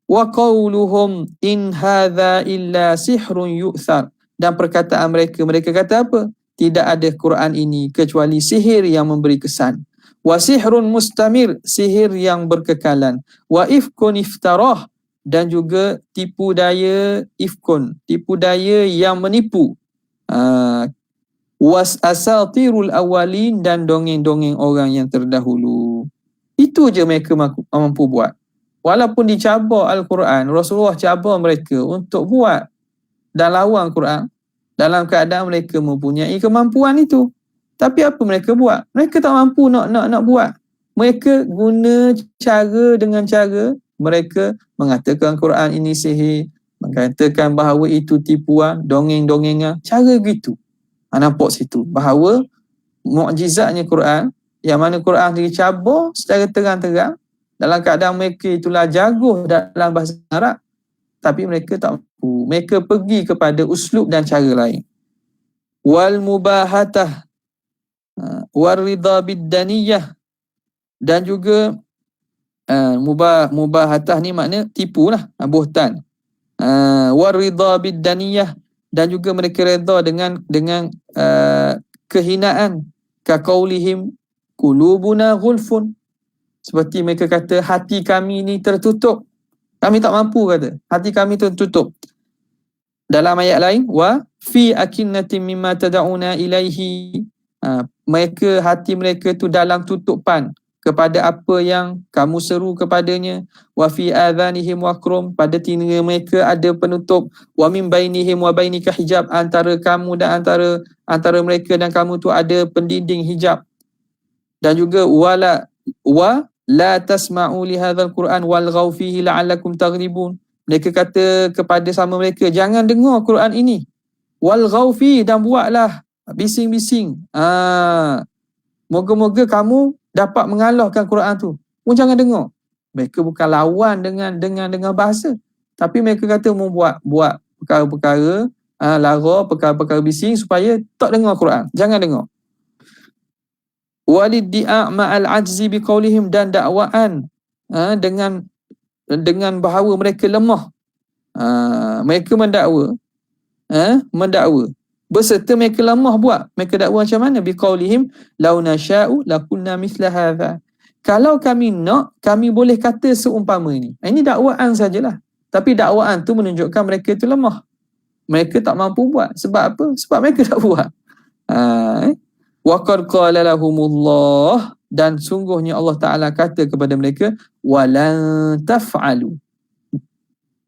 Wa qawluhum in hadza illa sihrun yu'thar, dan perkataan mereka kata apa? Tidak ada Quran ini kecuali sihir yang memberi kesan. Wa sihrun mustamir, sihir yang berkekalan. Wa ifkun iftarah, dan juga tipu daya ifkun, tipu daya yang menipu. Was asatirul awalin, dan dongeng-dongeng orang yang terdahulu. Itu je mereka mampu buat. Walaupun dicabar Al-Quran, Rasulullah cabar mereka untuk buat dan lawan Quran dalam keadaan mereka mempunyai kemampuan itu. Tapi apa mereka buat? Mereka tak mampu nak buat. Mereka guna dengan cara mereka mengatakan Quran ini sihir, mengatakan bahawa itu tipuan, dongeng-dongengan, cara gitu. Nampak situ bahawa mukjizatnya Quran, yang mana Quran dicabar secara terang-terang dalam keadaan mereka itulah jago dalam bahasa Arab, tapi mereka tak mampu. Mereka pergi kepada uslub dan cara lain. Wal mubahatah wal ridha biddaniyah, dan juga mubahatah ni makna tipu lah, buhtan. Wal ridha biddaniyah, dan juga mereka redha dengan kehinaan. Ka qaulihim qulubuna ghulfun, seperti mereka kata hati kami ni tertutup. Kami tak mampu, kata. Hati kami tertutup. dalam ayat lain, wa fi akinnatin mimma tad'una ilaihi. Mereka, hati mereka tu dalam tutupan kepada apa yang kamu seru kepadanya. Wa fi adhanihim waqrum, pada telinga mereka ada penutup. Wa min bainihim wa bainika hijab, antara kamu dan antara mereka dan kamu tu ada pendinding hijab. Dan juga wa la tasma'u li hadzal Quran walghaw fihi la'allakum taghlibun. Mereka kata kepada sama mereka, jangan dengar Quran ini. Walghaw fihi, dan buatlah bising-bising. Moga-moga kamu dapat mengalahkan Quran tu. Pun jangan dengar. Mereka bukan lawan dengan bahasa, tapi mereka kata buat perkara-perkara lara, perkara-perkara bising supaya tak dengar Quran. Jangan dengar. Waliddi'a ma'al ajzi biqaulihim, dan dakwaan dengan bahawa mereka lemah. Mereka mendakwa berserta mereka lemah buat. Mereka dakwa macam mana? Biqaulihim law nasha'u lakunna mithla hadha. Kalau kami nak, kami boleh kata seumpama ini. Ini dakwaan sajalah. Tapi dakwaan tu menunjukkan mereka itu lemah. Mereka tak mampu buat. Sebab apa? Sebab mereka tak buat. Wa qad qala lahumullah, dan sungguhnya Allah Ta'ala kata kepada mereka, walan taf'alu,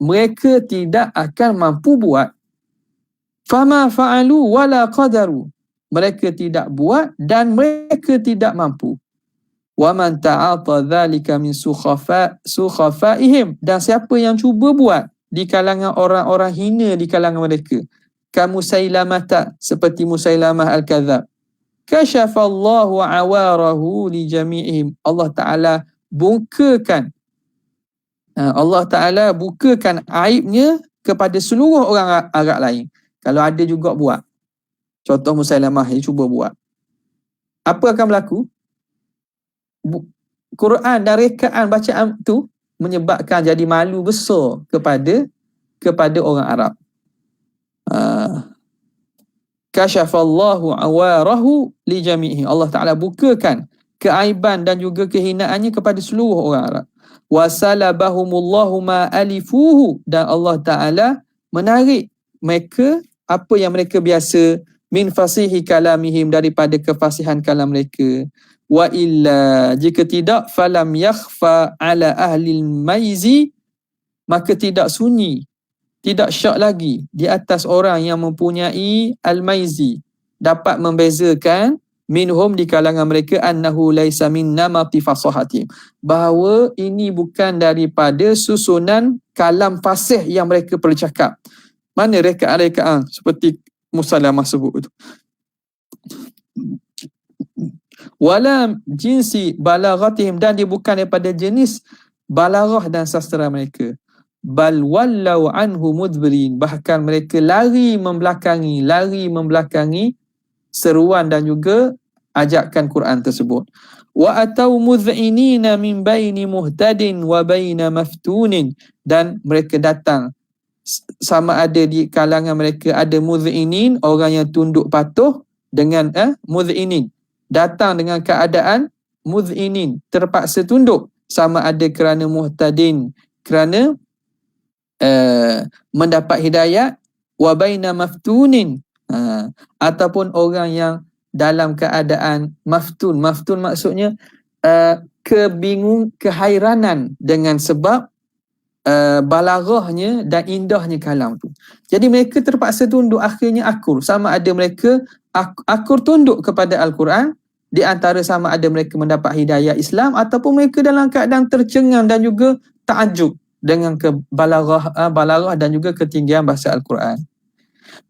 mereka tidak akan mampu buat. Fama fa'alu wala qadaru, mereka tidak buat dan mereka tidak mampu. Wa man ta'ata dhalika min sukhafaihim, dan siapa yang cuba buat di kalangan orang-orang hina di kalangan mereka, kamu Musailamah, seperti Musailamah al-Kadzab, kashafallahu awarahu li jami'ihim, Allah Ta'ala bukakan aibnya kepada seluruh orang Arab lain. Kalau ada juga buat, contoh Musailamah yang cuba buat, apa akan berlaku? Quran dan rekaan bacaan tu menyebabkan jadi malu besar kepada orang Arab. Kashafallahu awarahu li jami'ihi, Allah Ta'ala bukakan keaiban dan juga kehinaannya kepada seluruh orang Arab. Wasalabahumullahu ma alifuhu, dan Allah Ta'ala menarik mereka apa yang mereka biasa, min fasihi kalamihim, daripada kefasihan kalam mereka. Wa illa, jika tidak, falam yakhfa ala ahlil maizi, maka tidak sunyi, tidak syak lagi di atas orang yang mempunyai al-maizi, dapat membezakan minhum, di kalangan mereka, annahu laisa min namati fasahatihim, bahawa ini bukan daripada susunan kalam fasih yang mereka perlu cakap. Mana rekaan-rekaan seperti Musailamah sebut itu. Wala jinsi balaghatihim, dan dia bukan daripada jenis balaghah dan sastra mereka. Bal wallau anhu mudbirin, bahkan mereka lari membelakangi seruan dan juga ajakan Quran tersebut. Wa atau mudhinina min baini muhtadin wa baina maftunin, dan mereka datang, sama ada di kalangan mereka ada mudhinin, orang yang tunduk patuh, dengan mudhinin, datang dengan keadaan mudhinin, terpaksa tunduk, sama ada kerana muhtadin, kerana mendapat hidayat, wa baina maftunin, ataupun orang yang dalam keadaan maftun. Maftun maksudnya kehairanan dengan sebab balaghahnya dan indahnya kalam tu. Jadi mereka terpaksa tunduk, akhirnya akur, sama ada mereka akur tunduk kepada Al-Quran, di antara sama ada mereka mendapat hidayah Islam, ataupun mereka dalam keadaan tercengang dan juga ta'ajub dengan balaghah dan juga ketinggian bahasa Al-Quran.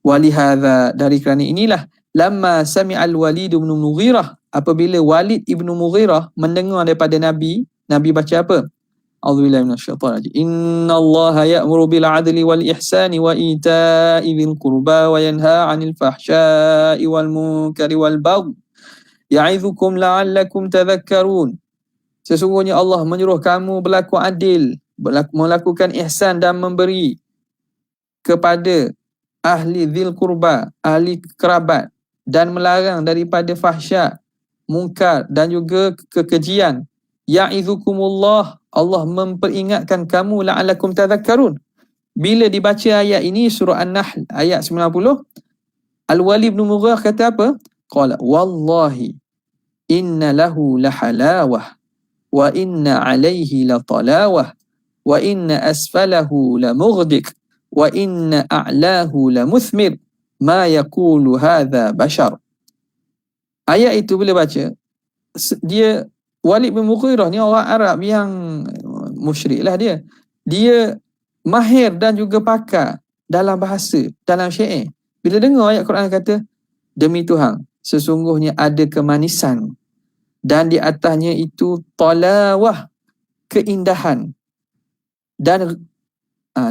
Walihadza, dari kerana inilah, lamma sami'al Walid ibn Mughirah, apabila Walid ibn Mughirah mendengar daripada Nabi baca apa? A'udzubillahi minasyaitanir rajim. Innallaha ya'muru bil 'adli wal ihsani wa ita'i dzil qurba wa yanha 'anil fahsya'i wal munkari wal baghi ya'idzukum la'allakum tadhakkarun. Sesungguhnya Allah menyuruh kamu berlaku adil, melakukan ihsan dan memberi kepada ahli dzil qurba, ahli kerabat, dan melarang daripada fahsya, munkar dan juga kekejian. Ya'idzukumullah, Allah memperingatkan kamu, la'allakum tadhakkarun, bila dibaca ayat ini, surah An-Nahl ayat 90, Al-Walid bin Mughirah kata apa? Qala wallahi inna lahu lahalawah wa inna alaihi latalawah wa inna asfalahu lamughdik wa inna a'lahu lamuthmir ma yaqulu hadha bashar. Ayat itu bila baca, dia Walid bin Mughirah ni orang Arab yang musyrik lah dia. Dia mahir dan juga pakar dalam bahasa, dalam syair. Bila dengar ayat Quran kata, demi Tuhan, sesungguhnya ada kemanisan dan di atasnya itu talawah, keindahan, dan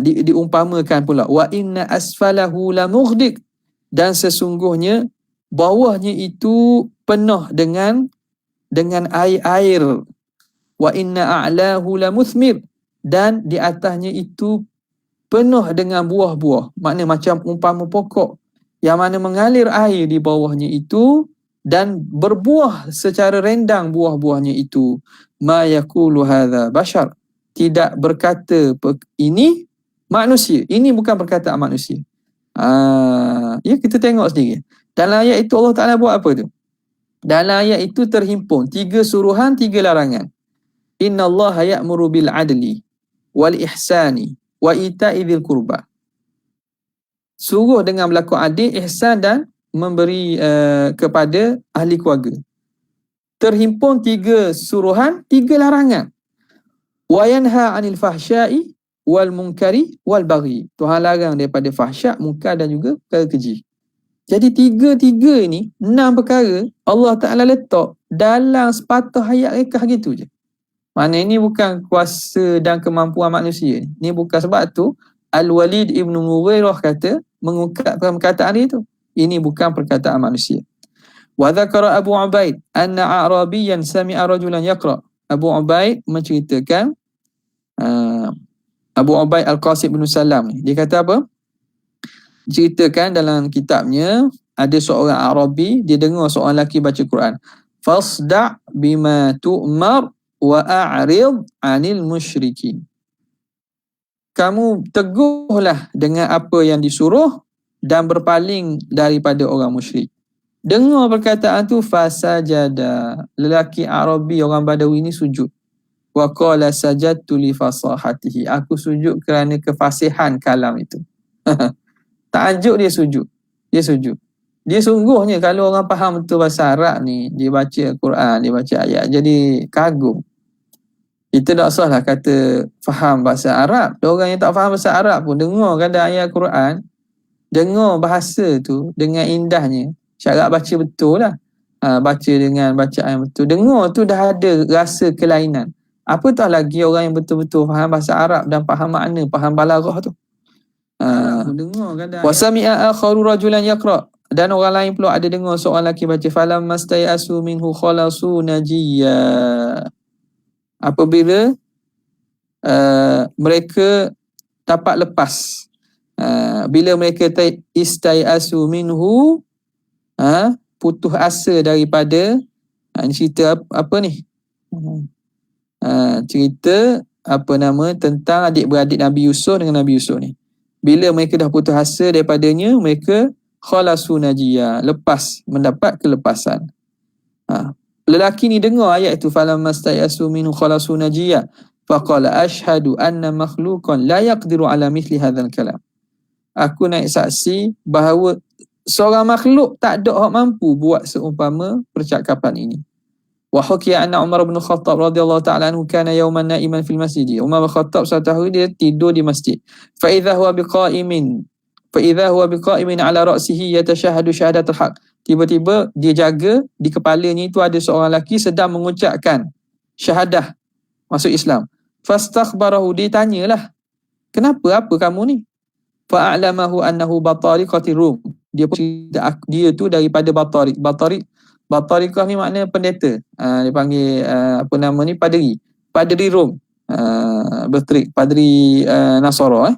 diumpamakan pula wa inna asfalahu lamughdik, dan sesungguhnya bawahnya itu penuh dengan air. Wa inna a'lahu lamuthmir, dan di atasnya itu penuh dengan buah-buah. Maknanya macam umpama pokok yang mana mengalir air di bawahnya itu dan berbuah secara rendang buah-buahnya itu. Ma yaqulu hadza bashar, tidak berkata ini manusia. Ini bukan perkataan manusia. Ya, kita tengok sendiri. Dalam ayat itu Allah Ta'ala buat apa tu? Dalam ayat itu terhimpun 3 suruhan, 3 larangan. Inna Allah ya'muru bil adli wal ihsani wa ita'i dzil qurba. Suruh dengan berlaku adil, ihsan dan memberi kepada ahli keluarga. Terhimpun 3 suruhan, 3 larangan. Wa yanha 'anil fahsya'i wal munkari wal baghi. Tuhan larang daripada fahsyak, munkar dan juga perkara keji. Jadi 3 ni 6 perkara Allah Ta'ala letak dalam sepatah ayat rekah gitu je. Mana ini bukan kuasa dan kemampuan manusia. Ini bukan, sebab tu Al-Walid ibn Mughirah kata, mengungkapkan perkataan dia tu, ini bukan perkataan manusia. Wa dzakara Abu Ubaid anna A'rabiyyan sami'a rajulan yaqra. Abu Ubaid menceritakan, Abu Ubaid Al-Qasim bin Salam ni, dia kata apa? Ceritakan dalam kitabnya, ada seorang Arabi, dia dengar seorang lelaki baca Quran. Fasda' bima tu'mar wa a'rid 'anil musyrikin. Kamu teguhlah dengan apa yang disuruh dan berpaling daripada orang musyrik. Dengar perkataan tu, fasajada. Lelaki Arabi orang Badawi ni sujud. Wa qala sajadtu li fasahatihi. Aku sujud kerana kefasihan kalam itu. Tajuk dia sujud. Dia sujud. Dia sungguhnya kalau orang faham betul bahasa Arab ni, dia baca Quran, dia baca ayat, jadi kagum. Kita tak usahlah kata faham bahasa Arab. Orang yang tak faham bahasa Arab pun dengar kadang ayat Quran, dengar bahasa tu dengan indahnya, syarat baca betul lah. Baca dengan bacaan yang betul. Dengar tu dah ada rasa kelainan. Apatah lagi orang yang betul-betul faham bahasa Arab dan faham makna, faham balaghah tu. Wa sami'a akharu rajulan yaqra, dan orang lain pula ada dengar seorang lelaki baca, falam mastayasu minhu khalasu najiyya. Apabila mereka dapat lepas, bila mereka istayasu minhu, putus asa daripada, ini cerita apa ni? Cerita apa nama tentang adik-beradik Nabi Yusuf dengan Nabi Yusuf ni. Bila mereka dah putus asa daripadanya, mereka khalasu najiyya, lepas, mendapat kelepasan. Lelaki ni dengar ayat itu, falamma stayasu minhu khalasu najiyya faqala ashhadu anna makhluqan la yaqdiru ala mithli hadzal kalam. Aku naik saksi bahawa seorang makhluk tak ada orang mampu buat seumpama percakapan ini. Wa hukiya anna Umar bin Khattab radhiyallahu ta'ala anhu kana yawman na'iman fil masjid. Umar bin Khattab satu hari dia tidur di masjid. Fa idza huwa biqa'imin ala ra'sihi yatashahhadu syahadatul haq. Tiba-tiba dia jaga di kepalanya itu ada seorang lelaki sedang mengucapkan syahadah masuk Islam. Fastakhbarahu, dia tanyalah, kenapa, apa kamu ni? Fa'alamahu annahu batariqatir rum. Dia tu daripada Batariqah ni makna pendeta. Dia panggil apa nama ni, padri Rom. Padri Nasara,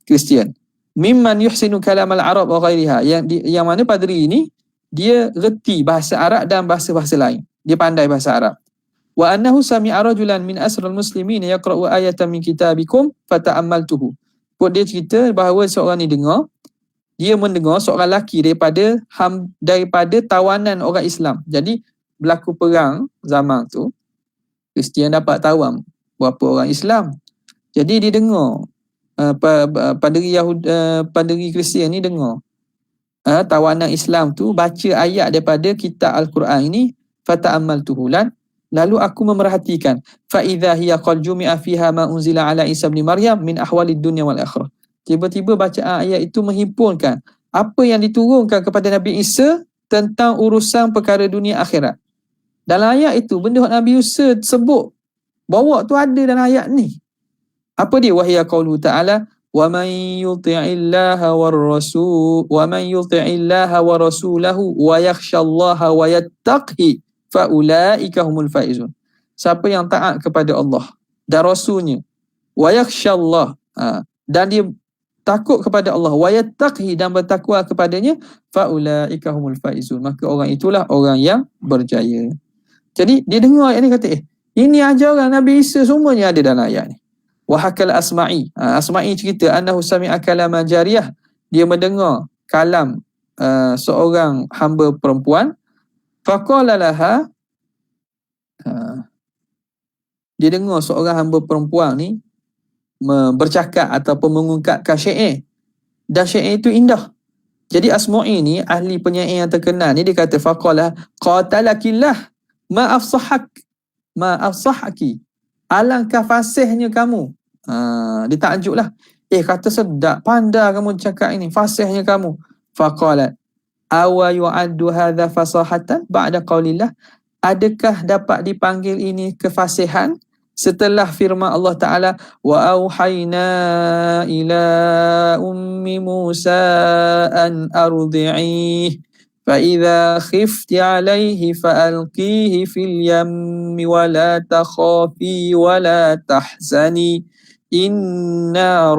Kristian. Mimman yuhsinu kalam al-Arab wa ghairiha. Yang mana padri ini dia reti bahasa Arab dan bahasa-bahasa lain. Dia pandai bahasa Arab. Wa annahu sami'a rajulan min asral muslimin yaqra'u ayatan min kitabikum fata'ammaltuhu. Put dia cerita bahawa seorang ni dia mendengar seorang lelaki daripada tawanan orang Islam. Jadi berlaku perang zaman tu, Kristian dapat tawan berapa orang Islam. Jadi dia dengar paderi Kristian ni dengar tawanan Islam tu baca ayat daripada kitab Al-Quran ini, fata'ammaltuhu, lalu aku memerhatikan, fa idza hiya qad jumi'a fiha ma unzila ala Isa bin Maryam min ahwalid dunya wal akhirah. Tiba-tiba bacaan ayat itu menghimpunkan apa yang diturunkan kepada Nabi Isa tentang urusan perkara dunia akhirat. Dalam ayat itu benda yang Nabi Isa sebut bawa tu ada dalam ayat ni. Apa dia? Wahia qaulu ta'ala, wa man yuti'illaha wa rasulahu wa yakhshallaha wa yattaqi fa ulaika humul faizun. Siapa yang taat kepada Allah dan rasulnya, wa yakhshallah, dan dia takut kepada Allah, wa yattaqi, dan bertakwa kepadanya, fa ulaika humul faizun, maka orang itulah orang yang berjaya. Jadi dia dengar ayat ni kata, ini ajaran Nabi Isa semuanya ada dalam ayat ni. Wahakal Asma'i. Asma'i cerita annahu sami'a kalama jariyah. Dia mendengar kalam seorang hamba perempuan. Faqala laha. Dia dengar seorang hamba perempuan ni bercakap ataupun mengungkapkan syair. Dan syair itu indah. Jadi Asma'i ni ahli penyair yang terkenal ni, dia kata faqala qatalakillah ma afsahaki. Alangkah fasihnya kamu. Dia takjublah. Kata sedap, pandai kamu cakap ini, fasihnya kamu. Faqalat awa yu'addu hadha fasahatan ba'da qaulillah. Adakah dapat dipanggil ini kefasihan setelah firman Allah Ta'ala, wa auhayna ila ummi Musa an ardi'ih fa idza khifti alayhi fa alqihi fil yammi wa la takhafi wa la tahzani inna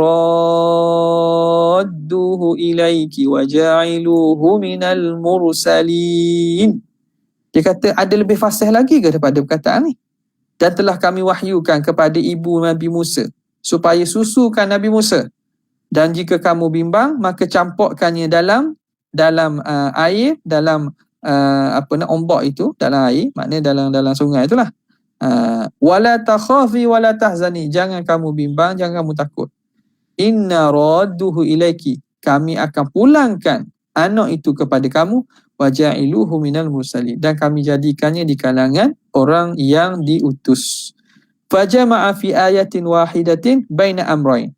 radduhu ilaiki wa ja'iluhu minal mursalin. Dia kata ada lebih fasih lagi ke daripada perkataan ni? Dan telah kami wahyukan kepada ibu Nabi Musa supaya susukan Nabi Musa, dan jika kamu bimbang maka campurkannya dalam air, dalam ombak itu, dalam air, maknanya dalam sungai itulah. Wala takhafi wala tahzani, jangan kamu bimbang, jangan kamu takut. Inna radduhu ilaiki, kami akan pulangkan anak itu kepada kamu, wa ja'iluhu minal mursalin, dan kami jadikannya di kalangan orang yang diutus. Fajama'a fi ayatin wahidatin baina amrain,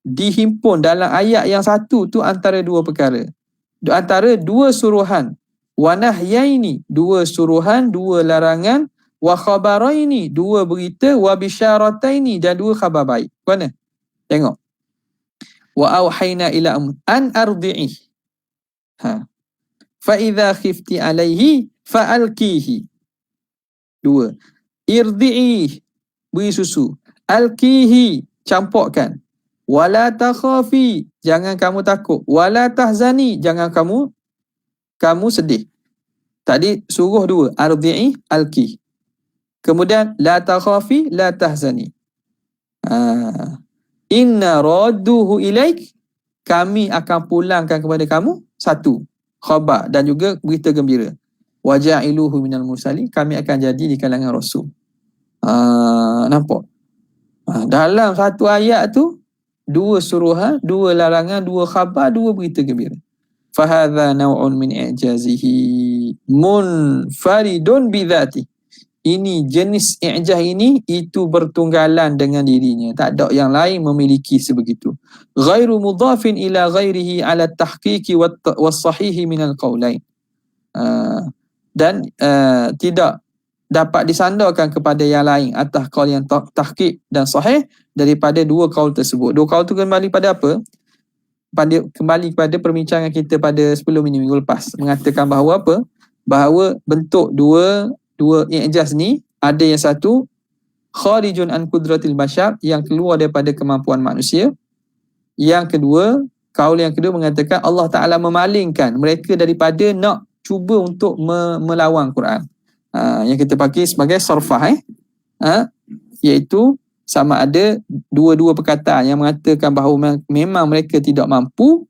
dihimpun dalam ayat yang satu tu antara dua perkara, antara dua suruhan. Wa nahyaini, dua suruhan, dua larangan. Wa khabaraini, dua berita. Wa bisyarataini, dan dua khabar baik. Mana? Tengok. Wa auhayna ila an ardi'ih. Fa idza khifti alaihi fa alqihi. Dua. Irdi'ih, beri susu. Alqihi, campurkan. Wala takhafi, jangan kamu takut. Wala tahzani, jangan kamu sedih. Tadi suruh dua, ardi'i, alqi. Kemudian la takhafi, la tahzani. Inna radduhu ilaik, kami akan pulangkan kepada kamu, satu, khabar, dan juga berita gembira. Wa ja'iluhu minal mursalin, kami akan jadi di kalangan rasul. Nampak? Dalam satu ayat tu, dua suruhan, dua larangan, dua khabar, dua berita gembira. Fahadha naw'un min i'jazihi munfaridun bidhati. Ini jenis i'jaz ini, itu bertunggalan dengan dirinya. Tak ada yang lain memiliki sebegitu. Ghairu mudhafin ila ghairihi ala tahqiqi was-sahihi minal qawlain. Dan tidak dapat disandarkan kepada yang lain atas qaul yang tahqiq dan sahih daripada dua qaul tersebut. Dua qaul tu kembali pada apa? Kembali kepada perbincangan kita pada sebelum ini, minggu lepas, mengatakan bahawa apa? Bahawa bentuk dua i'jaz ni, ada yang satu kharijun an qudratil bashar, yang keluar daripada kemampuan manusia. Yang kedua, kaul yang kedua mengatakan Allah Ta'ala memalingkan mereka daripada nak cuba untuk melawan Quran. Yang kita pakai sebagai sarfah, iaitu sama ada dua-dua perkataan yang mengatakan bahawa memang mereka tidak mampu,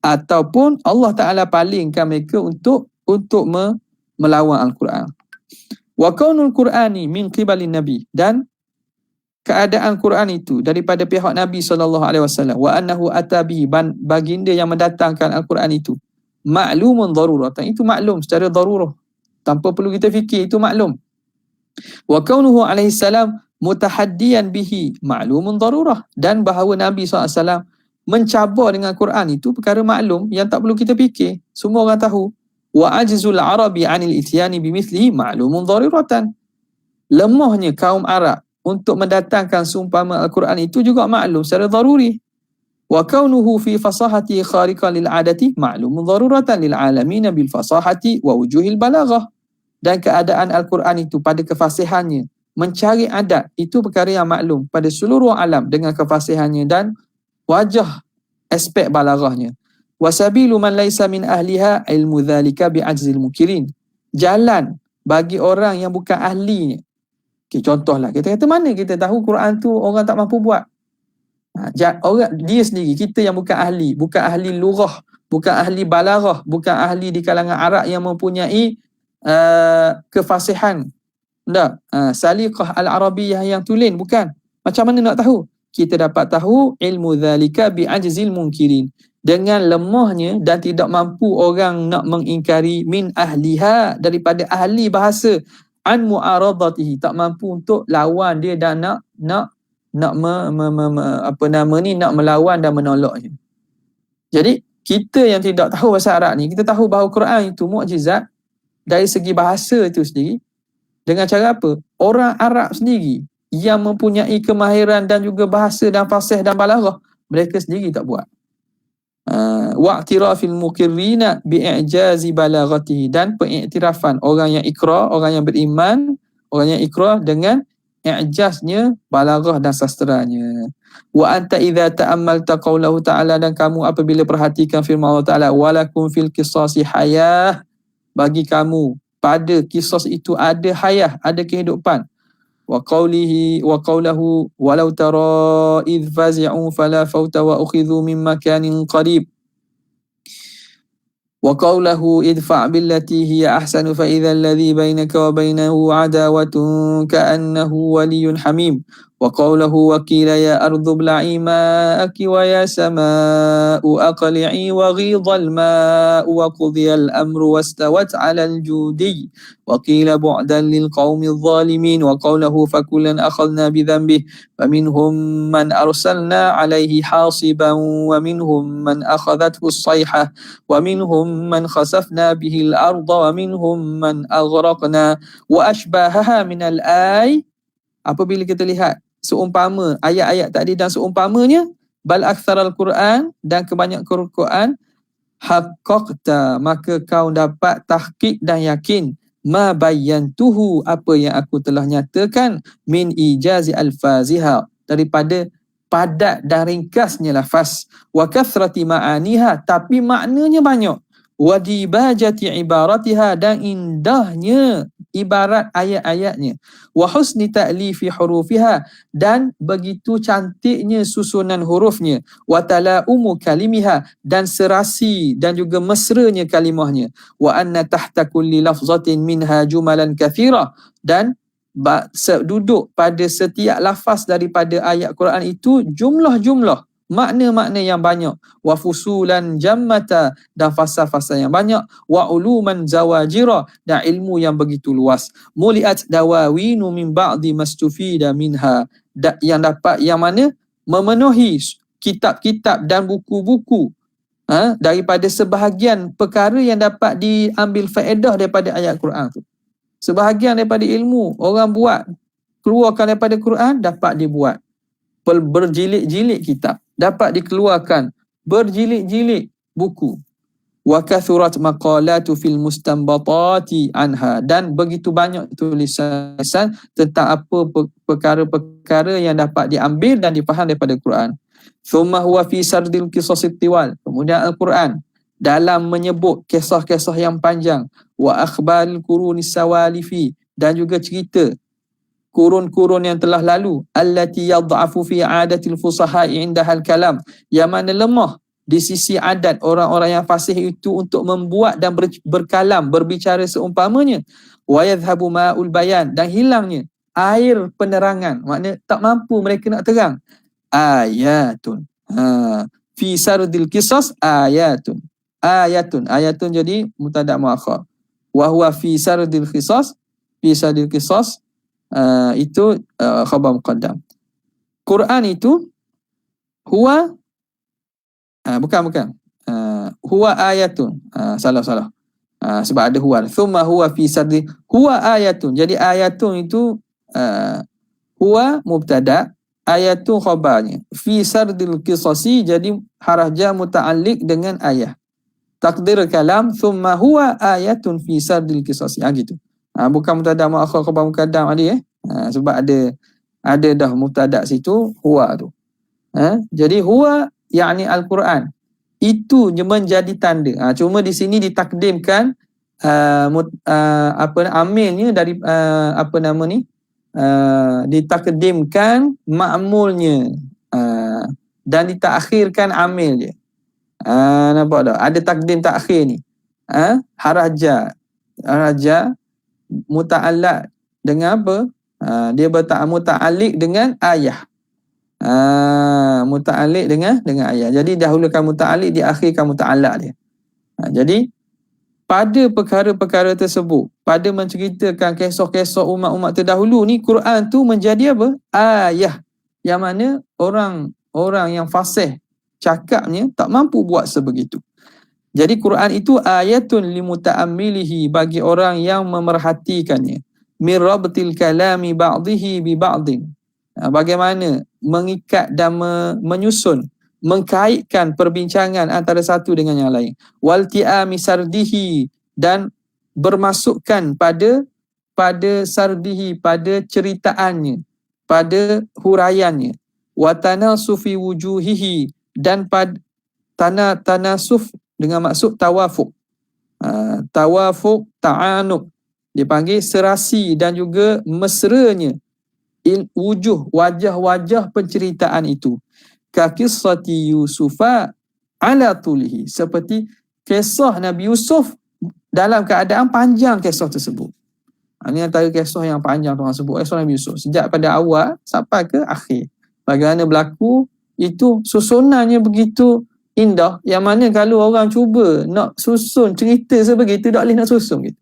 ataupun Allah Ta'ala palingkan mereka untuk melawan Al-Quran. Wa kaunul Qur'ani min qibalin Nabi, dan keadaan Quran itu daripada pihak Nabi SAW, wa annahu atabihi, baginda yang mendatangkan Al-Quran itu, ma'lumun daruratan, itu maklum secara darurah, tanpa perlu kita fikir, itu maklum. Wa kaunuhu alaihi salam mutahaddiyan bihi ma'lumun darurah, dan bahawa Nabi SAW mencabar dengan Quran itu perkara maklum yang tak perlu kita fikir, semua orang tahu. Wa ajzul arabi anil ityani bimithlihi ma'lumun daruratan, lemahnya kaum Arab untuk mendatangkan seumpama Al-Quran itu juga maklum secara daruri. Wa kaunuhu fi fasahati khariqan lil adati ma'lumun daruratan lil alamin bil fasahati wa wujuhil balaghah, dan keadaan Al-Quran itu pada kefasihannya mencari adat itu perkara yang maklum pada seluruh alam dengan kefasihannya dan wajah aspek balaghahnya. Wasabilu man laisa min ahliha ilmu dhalika bi'ajzil mukirin, jalan bagi orang yang bukan ahlinya. Okay, contohlah kita kata mana kita tahu Quran tu orang tak mampu buat. Orang dia sendiri, kita yang bukan ahli lughah, bukan ahli balaghah, bukan ahli di kalangan Arab yang mempunyai kefasihan, saliqah al-arabiyah yang tulen, bukan. Macam mana nak tahu? Kita dapat tahu ilmu dhalika bi'ajzil munkirin, dengan lemahnya dan tidak mampu orang nak mengingkari, min ahliha, daripada ahli bahasa, an mu'aradatihi, tak mampu untuk lawan dia dan nak melawan dan menolaknya. Jadi kita yang tidak tahu bahasa Arab ni, kita tahu bahawa Quran itu mukjizat dari segi bahasa itu sendiri. Dengan cara apa? Orang Arab sendiri yang mempunyai kemahiran dan juga bahasa dan fasih dan balaghah, mereka sendiri tak buat. Wa'tirafil mukirrina bi'i'jazi balaghatihi, dan pengiktirafan orang yang ikrar, orang yang beriman, orang yang ikrar dengan i'jaznya balaghah dan sastranya. Wa anta idza ta'ammalta qaulahu ta'ala, dan kamu apabila perhatikan firman Allah Ta'ala, walakum fil qisasi hayah, bagi kamu pada qisas itu ada hayah, ada kehidupan. Wa qawlahu walau tara idh fazi'u fala fawta wa ukhidhu min makanin qarib. Wa qawlahu idfa' billati hiya ahsanu fa idha alladhi bainaka wa bainahu adawatun ka'annahu waliyyun hamim. Wa qawlahu wa qila ya ardu bla'i ma'aki wa ya sama'u aqli'i wa ghidha al-ma'u wa qudiya al-amru wastawat 'ala al-judi wa qila bu'dan lil qaumi adh-dhalimin. Wa qawlahu fa kullan akhadna bi dhanbihi faminhum man arsalna 'alayhi hasiban wa minhum man akhadathu as-sayhah wa minhum man khasafna bihi al-ardha wa minhum man aghraqna wa ashbahaha min al-ay. Apabila kita lihat seumpama ayat-ayat tadi dan seumpamanya, bal aktsaral Quran, dan kebanyakan Quran, haqqaqta, maka kau dapat tahqiq dan yakin, ma bayyantuhu, apa yang aku telah nyatakan, min ijazi alfaziha, daripada padat dan ringkasnya lafaz, wa kathrati ma'aniha, tapi maknanya banyak, wa dibajati ibaratiha, dan indahnya ibarat ayat-ayatnya, wa husni ta'lifi hurufiha, dan begitu cantiknya susunan hurufnya, wa talaumu kalimiha, dan serasi dan juga mesranya kalimahnya, wa anna tahta kulli lafzatin minha jumalan kathira, dan duduk pada setiap lafaz daripada ayat Quran itu jumlah-jumlah makna-makna yang banyak, wa fusulan jammata, dan fasa-fasa yang banyak, wa uluman zawajira, dan ilmu yang begitu luas, muliat dawawinu min ba'di mastufida minha, yang dapat, yang mana memenuhi kitab-kitab dan buku-buku daripada sebahagian perkara yang dapat diambil faedah daripada ayat Quran tu. Sebahagian daripada ilmu orang buat, keluarkan daripada Quran, dapat dibuat berjilid-jilid kitab, dapat dikeluarkan berjilid-jilid buku. Wa kathurat maqalatu fil mustanbatati anha, dan begitu banyak tulisan tentang apa perkara-perkara yang dapat diambil dan dipaham daripada Quran. Thumma huwa fi sardil qisasit tiwal, kemudian Al-Quran dalam menyebut kisah-kisah yang panjang, wa akhbaril qurunis sawalifi, dan juga cerita kurun-kurun yang telah lalu, allati yad'afu fi 'adatil fusaha'i 'indahal kalam, yang mana lemah di sisi adat orang-orang yang fasih itu untuk membuat dan berkalam, berbicara seumpamanya, wa yadhhabu ma'ul bayan, dan hilangnya air penerangan, maknanya tak mampu mereka nak terang. Ayatun, fi sardil qisas ayatun, ayatun jadi mubtada' muakhar, wa huwa fi sardil qisas, itu khabar muqaddam. Quran itu huwa bukan huwa ayatun, salah sebab ada huwa, thumma huwa fi sardi, huwa ayatun, jadi ayatun itu huwa mubtada', ayatun khabarnya, fi sardil qisasi, jadi haraf jar muta'alliq dengan ayat, takdir kalam thumma huwa ayatun fi sardil qisasi, gitu. Bukan mubtada' muakhar khabar muqaddam ada sebab ada dah mubtada' situ huwa tu. Jadi huwa yakni al-Quran itu menjadi tanda. Cuma di sini ditakdimkan amilnya dari ditakdimkan ma'mulnya dan ditakhirkan amil dia. Nampak tak? Ada takdim takhir ni. Haraj muta'allaq dengan apa? Dia muta'alliq dengan ayah. Muta'alliq dengan ayah. Jadi dahulukan muta'alliq, diakhirkan muta'allaq dia. Jadi pada perkara-perkara tersebut, pada menceritakan kisah-kisah umat-umat terdahulu ni, Quran tu menjadi apa? Ayah. Yang mana orang yang fasih cakapnya tak mampu buat sebegitu. Jadi Quran itu ayatun limuta'ammilihi, bagi orang yang memerhatikannya. Min rabtil kalami ba'dihi bi ba'din. Bagaimana mengikat dan menyusun, mengkaitkan perbincangan antara satu dengan yang lain. Walti'ami sardihi, dan bermasukkan pada sardihi, pada ceritaannya, pada huraiannya. Watanasufi wujuhihi, dan pada tanasuf dengan maksud tawafuq. Tawafuq, ta'anuq, dipanggil serasi dan juga mesranya wajah-wajah penceritaan itu. Ka qissati Yusufa ala tulihi, seperti kisah Nabi Yusuf dalam keadaan panjang kisah tersebut. Ini antara kisah yang panjang Tuhan sebut, kisah Nabi Yusuf sejak pada awal sampai ke akhir. Bagaimana berlaku itu susunannya begitu indah, yang mana kalau orang cuba nak susun cerita sebegitu, tak boleh nak susun gitu.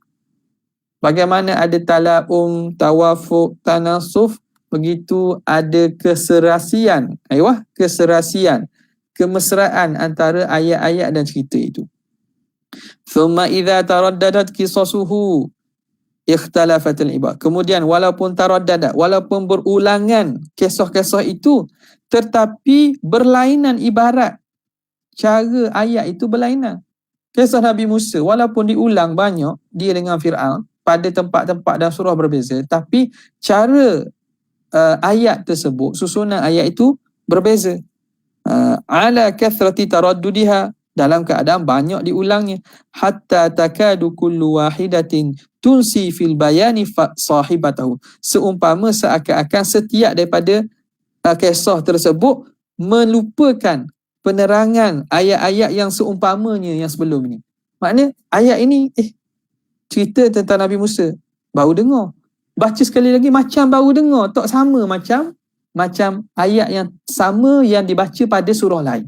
Bagaimana ada talaum, tawafuq, tanasuf, begitu ada keserasian, keserasian, kemesraan antara ayat-ayat dan cerita itu. Thumma idza taraddadat qisasuhu ikhtalafatil ibad. Kemudian walaupun taraddadat, walaupun berulangan kisah-kisah itu, tetapi berlainan ibarat, cara ayat itu berlainan. Kisah Nabi Musa walaupun diulang banyak, dia dengan Fir'aun pada tempat-tempat dan surah berbeza, tapi cara ayat tersebut, susunan ayat itu berbeza. Ala kathrati taraddudiha, dalam keadaan banyak diulangnya, hatta takadu kullu wahidatin tunsi fil bayani sahibatahu, seumpama seakan-akan setiap daripada kisah tersebut melupakan penerangan ayat-ayat yang seumpamanya yang sebelum ini. Maknanya ayat ini cerita tentang Nabi Musa, baru dengar. Baca sekali lagi macam baru dengar, tak sama macam ayat yang sama yang dibaca pada surah lain.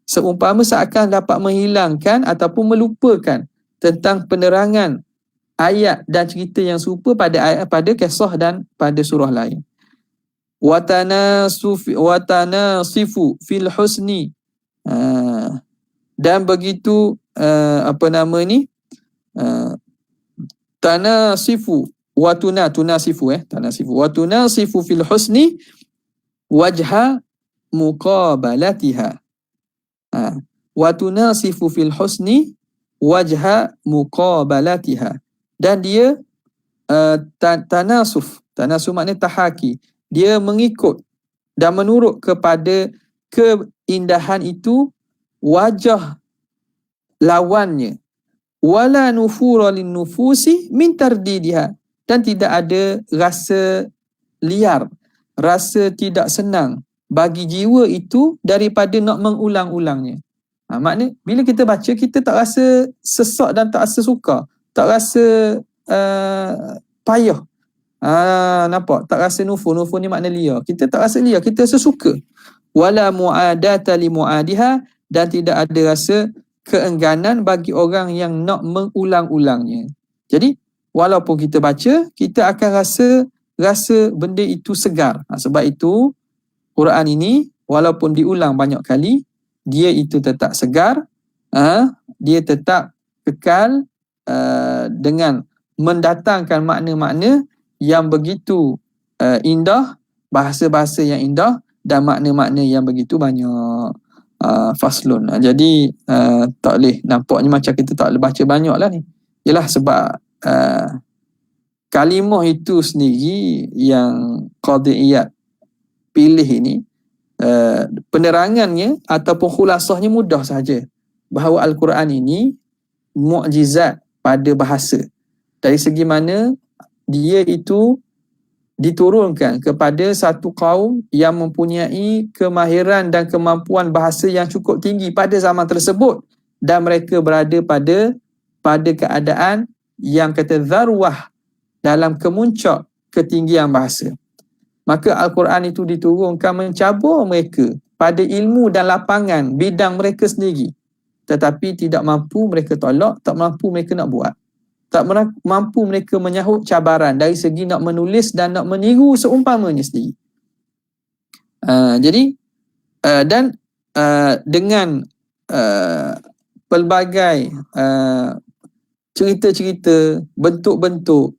Seumpama seakan dapat menghilangkan ataupun melupakan tentang penerangan ayat dan cerita yang serupa pada kisah dan pada surah lain. Watanasifu fil husni, dan begitu tanasifu watunasifu fil husni wajha muqabalatiha. Watunasifu fil husni wajha muqabalatiha, dan dia tanasuf maknanya tahaki, dia mengikut dan menurut kepada keindahan itu wajah lawannya. Wala nufura lin nufusi min tardidiha, dan tidak ada rasa liar, rasa tidak senang bagi jiwa itu daripada nak mengulang-ulangnya. Maknanya bila kita baca, kita tak rasa sesak dan tak rasa suka, tak rasa payah. Nampak? Tak rasa nufur ni makna liar. Kita tak rasa liar, kita rasa suka. Wala mu'adata li mu'adiha, dan tidak ada rasa keengganan bagi orang yang nak mengulang-ulangnya. Jadi walaupun kita baca, kita akan rasa benda itu segar. Sebab itu Quran ini walaupun diulang banyak kali, dia itu tetap segar, dia tetap kekal dengan mendatangkan makna-makna yang begitu indah, bahasa-bahasa yang indah dan makna-makna yang begitu banyak. Faslun. Jadi tak boleh, nampaknya macam kita tak boleh baca banyak lah ni. Yalah sebab kalimah itu sendiri yang Qadhi Iyad pilih ini, penerangannya ataupun khulasahnya mudah sahaja, bahawa Al-Quran ini mukjizat pada bahasa. Dari segi mana dia itu diturunkan kepada satu kaum yang mempunyai kemahiran dan kemampuan bahasa yang cukup tinggi pada zaman tersebut, dan mereka berada pada keadaan yang kata zarwah, dalam kemuncak ketinggian bahasa. Maka Al-Quran itu diturunkan mencabur mereka pada ilmu dan lapangan bidang mereka sendiri, tetapi tidak mampu mereka tolak, tak mampu mereka nak buat, tak mampu mereka menyahut cabaran dari segi nak menulis dan nak meniru seumpamanya sendiri. Jadi dengan pelbagai cerita-cerita, bentuk-bentuk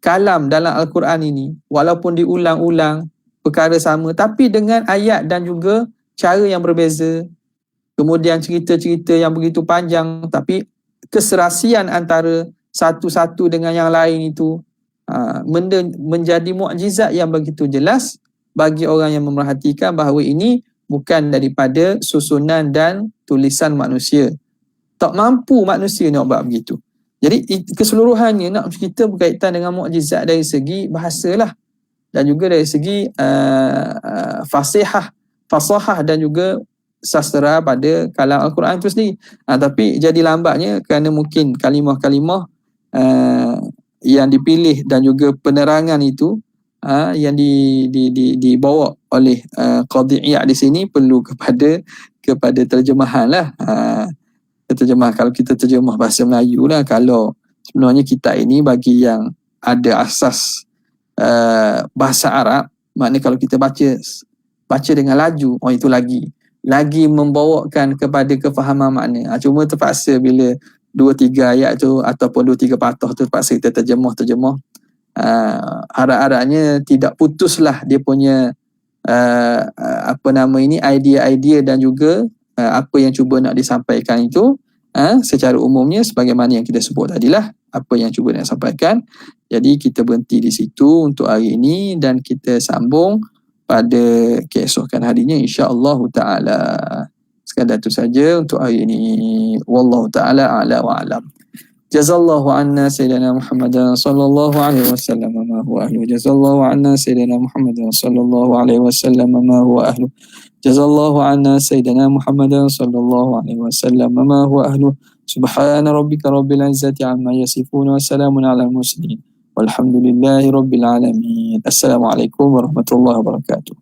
kalam dalam Al-Quran ini, walaupun diulang-ulang perkara sama, tapi dengan ayat dan juga cara yang berbeza, kemudian cerita-cerita yang begitu panjang, tapi keserasian antara satu-satu dengan yang lain itu menjadi mukjizat yang begitu jelas bagi orang yang memerhatikan bahawa ini bukan daripada susunan dan tulisan manusia. Tak mampu manusia nak buat begitu. Jadi keseluruhannya nak kita berkaitan dengan mukjizat dari segi bahasa lah, dan juga dari segi fasahah dan juga sastra pada kalam Al-Quran itu sendiri. Tapi jadi lambatnya kerana mungkin kalimah-kalimah yang dipilih dan juga penerangan itu yang dibawa oleh Qadhi Iyad di sini perlu kepada terjemahan lah. Kalau kita terjemah bahasa Melayu lah, kalau sebenarnya kita ini bagi yang ada asas bahasa Arab, maknanya kalau kita baca dengan laju, itu lagi membawakan kepada kefahaman makna. Cuma terpaksa bila 2-3 ayat tu ataupun 2-3 patah tu terpaksa kita terjemah. Harap-harapnya tidak putuslah dia punya idea-idea dan juga apa yang cuba nak disampaikan itu secara umumnya sebagaimana yang kita sebut tadilah, apa yang cuba nak sampaikan. Jadi kita berhenti di situ untuk hari ini dan kita sambung pada keesokan harinya insya-Allah taala. Sekadar itu saja untuk hari ini. Wallahu taala a'la wa a'lam. Jazallahu anna sayyidina Muhammadan sallallahu alaihi wasallam ma huwa ahlu. Jazallahu anna sayyidina Muhammadan sallallahu alaihi wasallam ma huwa ahlu. Jazallahu anna sayyidina Muhammadan sallallahu alaihi wasallam ma huwa ahlu. Subhana rabbika rabbil izzati amma yasifun wa salamun alal mursalin. Walhamdulillahi rabbil alamin. Assalamualaikum warahmatullahi wabarakatuh.